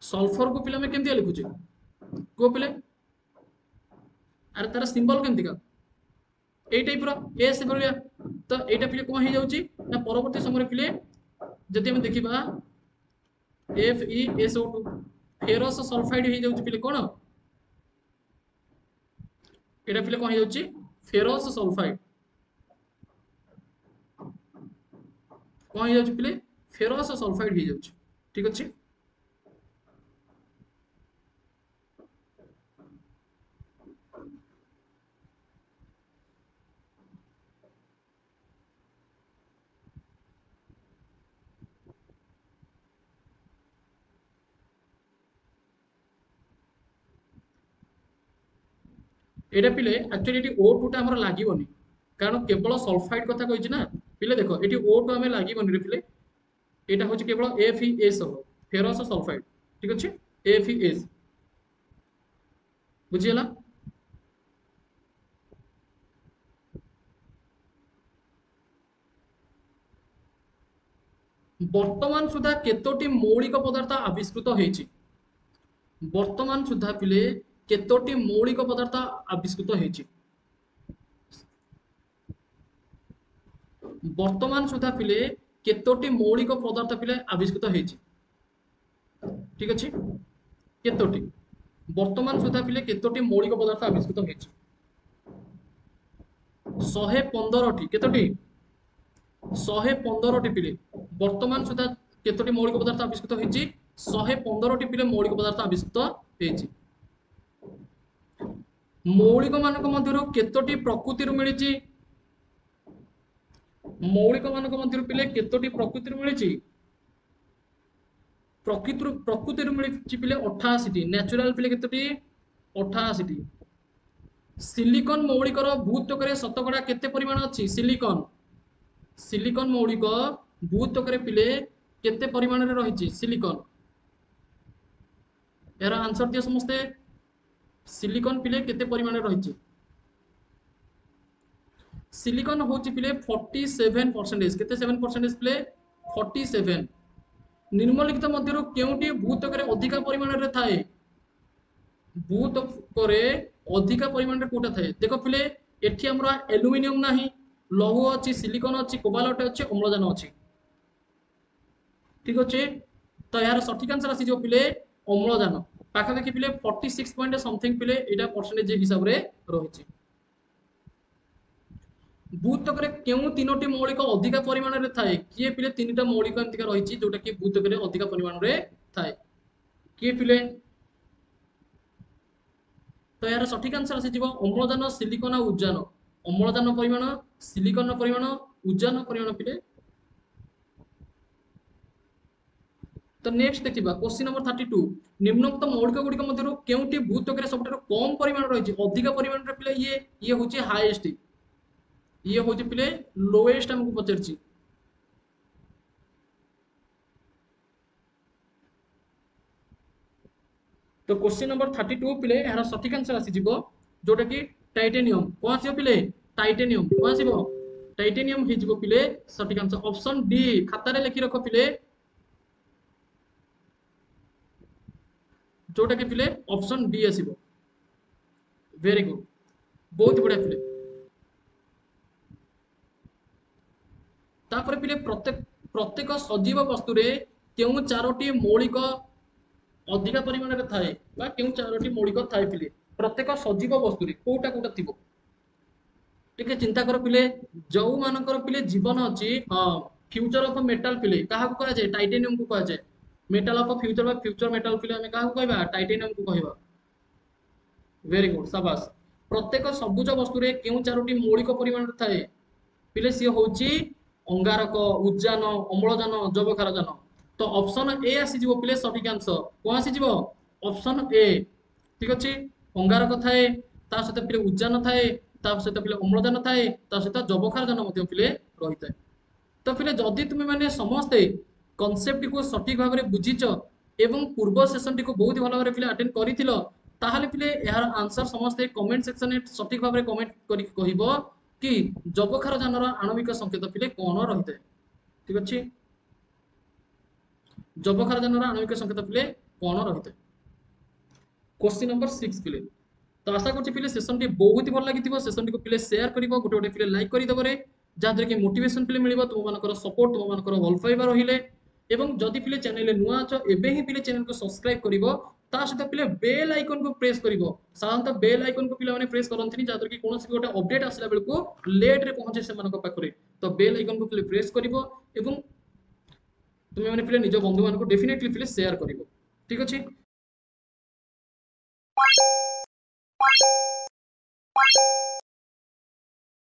सल्फर को पिले हमें केमतिया लिखुचे को पिले अरे तार सिंबल केमति का ए टाइप रो एस भलिया तो एटा पिले कोन हे जाउची ना परवर्ती समय पिले जदि हमें देखिबा FeSO2 फेरस सल्फाइड हे जाउची पिले कोन एटा पिले कोन हे जाउची फेरस सल्फाइड कोन हे जाउची पिले फेरस सल्फाइड हे जाउची ठीक अछि एटा पिले एक्चुअली एटी O2 टा हमर लागिवनी कारण केवल सल्फाइड कथा कहिछि ना पिले देखो एटी O2 हमें लागिवनी रे पिले एटा होछि केवल FeS हो फेरस सल्फाइड ठीक अछि FeS बुझियला वर्तमान सुधा केतोटी मौलिक पदार्थ आविष्कृत होइछि वर्तमान सुधा पिले केतोटी मौलिक पदार्थ आविष्कृत होइछि वर्तमान सुधा पिले केतोटी मौलिक पदार्थ पिले आविष्कृत होइछि ठीक अछि केतोटी वर्तमान सुधा पिले केतोटी मौलिक पदार्थ आविष्कृत होइछि 115 टी केतोटी 115 टी पिले वर्तमान सुधा केतोटी मौलिक पदार्थ आविष्कृत होइछि 115 टी पिले मौलिक पदार्थ आविष्कृत होइछि मौलिक मानक मध्यरु केतोटी प्रकृति मिलिछि मौलिक मानक मध्यरु पिले केतोटी प्रकृति मिलिछि प्रकृति मिलिछि पिले 88 टी नेचुरल पिले केतोटी 88 टी सिलिकॉन मौलिक रो भूत्वक शतकड़ा केते परिमाण अछि सिलिकॉन सिलिकॉन मौलिक भूत्वक पिले केते परिमाण रे रहिछि सिलिकॉन यार आंसर दियो समस्ते सिलिकॉन पिले केते परिमाण रे रहिछि सिलिकॉन होची पिले 47% केते 7% पिले 47 निम्नलिखित मध्यरु केउटी भूतकरे अधिक परिमाण रे थाए भूतकरे अधिक परिमाण रे कोटा थाए देखो पिले एठी हमरा एल्युमिनियम नाही लौह अछि सिलिकॉन अछि कोबाल्ट अछि अम्लजान अछि ठीक अछि तो यार सठिक आंसर आसी जो पिले अम्लजान पाखापाखि पिले 46 पॉइंट समथिंग पिले एटा परसेंटेज हिसाब रे रहिछि भूतकरे केउ तीनोटी मौलिक अधिक परिमाण रे थाए किए पिले तीनटा मौलिक एमतिका रहिछि जोटा कि भूतकरे अधिक परिमाण रे थाए किए पिले तो यार सठिक आंसर आसी जीव अम्लजान सिलिकॉन और उज्जान अम्लजान परिमाण सिलिकॉन परिमाण उज्जान परिमाण पिले तो नेक्स्ट देखिबा क्वेश्चन नंबर 32 निम्नोक्त मौलिक गुड़िक मध्यरु केउटी भूतकरे सबठारु कम परिमाण रहिछि अधिक परिमाण रे पिले ये होछि हाईएस्ट ये होछि पिले लोएस्ट हमकु पचरछि तो क्वेश्चन नंबर 32 पिले यार सठिक आंसर आसी जीवो जोटा कि टाइटेनियम कोन आसीबो पिले टाइटेनियम कोन आसीबो टाइटेनियम हि जीवो पिले सठिक आंसर ऑप्शन डी खाता रे लिखि रखो पिले जोटा कि पिले ऑप्शन डी आसीबो वेरी गुड बहुत बढ़िया पिले तापर पिले प्रत्येक सजीव वस्तु रे केउ चारोटी मौलिक अधिक परिमाण रे थाए बा केउ चारोटी मौलिक थाए पिले प्रत्येक सजीव वस्तु रे कोटा कोटा थिबो टिके चिंता कर पिले जो मानकर पिले जीवन अछि फ्यूचर ऑफ मेटल पिले काहा को कहा जाय टाइटेनियम को कहा जाय मेटल ऑफ फ्यूचर बा फ्यूचर मेटल पिले हम काहा को कहबा टाइटेनियम को कहबा वेरी गुड शाबाश प्रत्येक सबुज वस्तु रे केउ चारोटी मौलिक परिमाण रे थाए पिले सी होची अंगारक उज्जान अम्लजान जबखारजान तो ऑप्शन ए आसी जीवो पिले सठिक आंसर कोन आसी जीवो ऑप्शन ए ठीक अछि अंगारक थाए ता सहित पिले उज्जान थाए ता सहित पिले अम्लजान थाए ता सहित जबखारजान मध्ये पिले रहिताए तो पिले जदि तुमे माने समस्ते कॉन्सेप्ट को सठिक भाव में बुझीच एवं पूर्व सेशन टी को बहुत भल भाव पिले अटेंड करिथिलो ताहले पिले यार आंसर समस्ते कमेंट सेक्शन में सठिक भाव में कमेंट करि कहिबो कि जबखारजानर आणविक संकेत पिले कोन रहिताए ठीक अछि जबखारजानर आणविक संकेत पिले कोन रहिताए क्वेश्चन नंबर 6 पिले तो आशा करछि पिले सेशन टी बहुत ही भल लागिथिबो सेशन टी को पिले शेयर करिवो गोटे गोटे पिले लाइक करि दबरे जहाद्वारा कि मोटिवेशन पिले मिलिबो तुम मानकर सपोर्ट तुम मानकर भल पाइबा रहिले एवं जदि पिले चैनल नुआ अछ एबे ही पिले चैनल को सब्सक्राइब करिवो ता सहित पिले बेल आइकन को प्रेस करिवो साधारणतः बेल आइकन को पिले माने प्रेस करंतिनी जहाद्वारा कि कोनोसी गोटे अपडेट आसला बेलको लेट रे पहुंचे से मानक पाखरे तो बेल आइकन को पिले प्रेस करिवो एवं तुम माने पिले निज बंधु मान को डेफिनेटली पिले शेयर करिवो ठीक अछि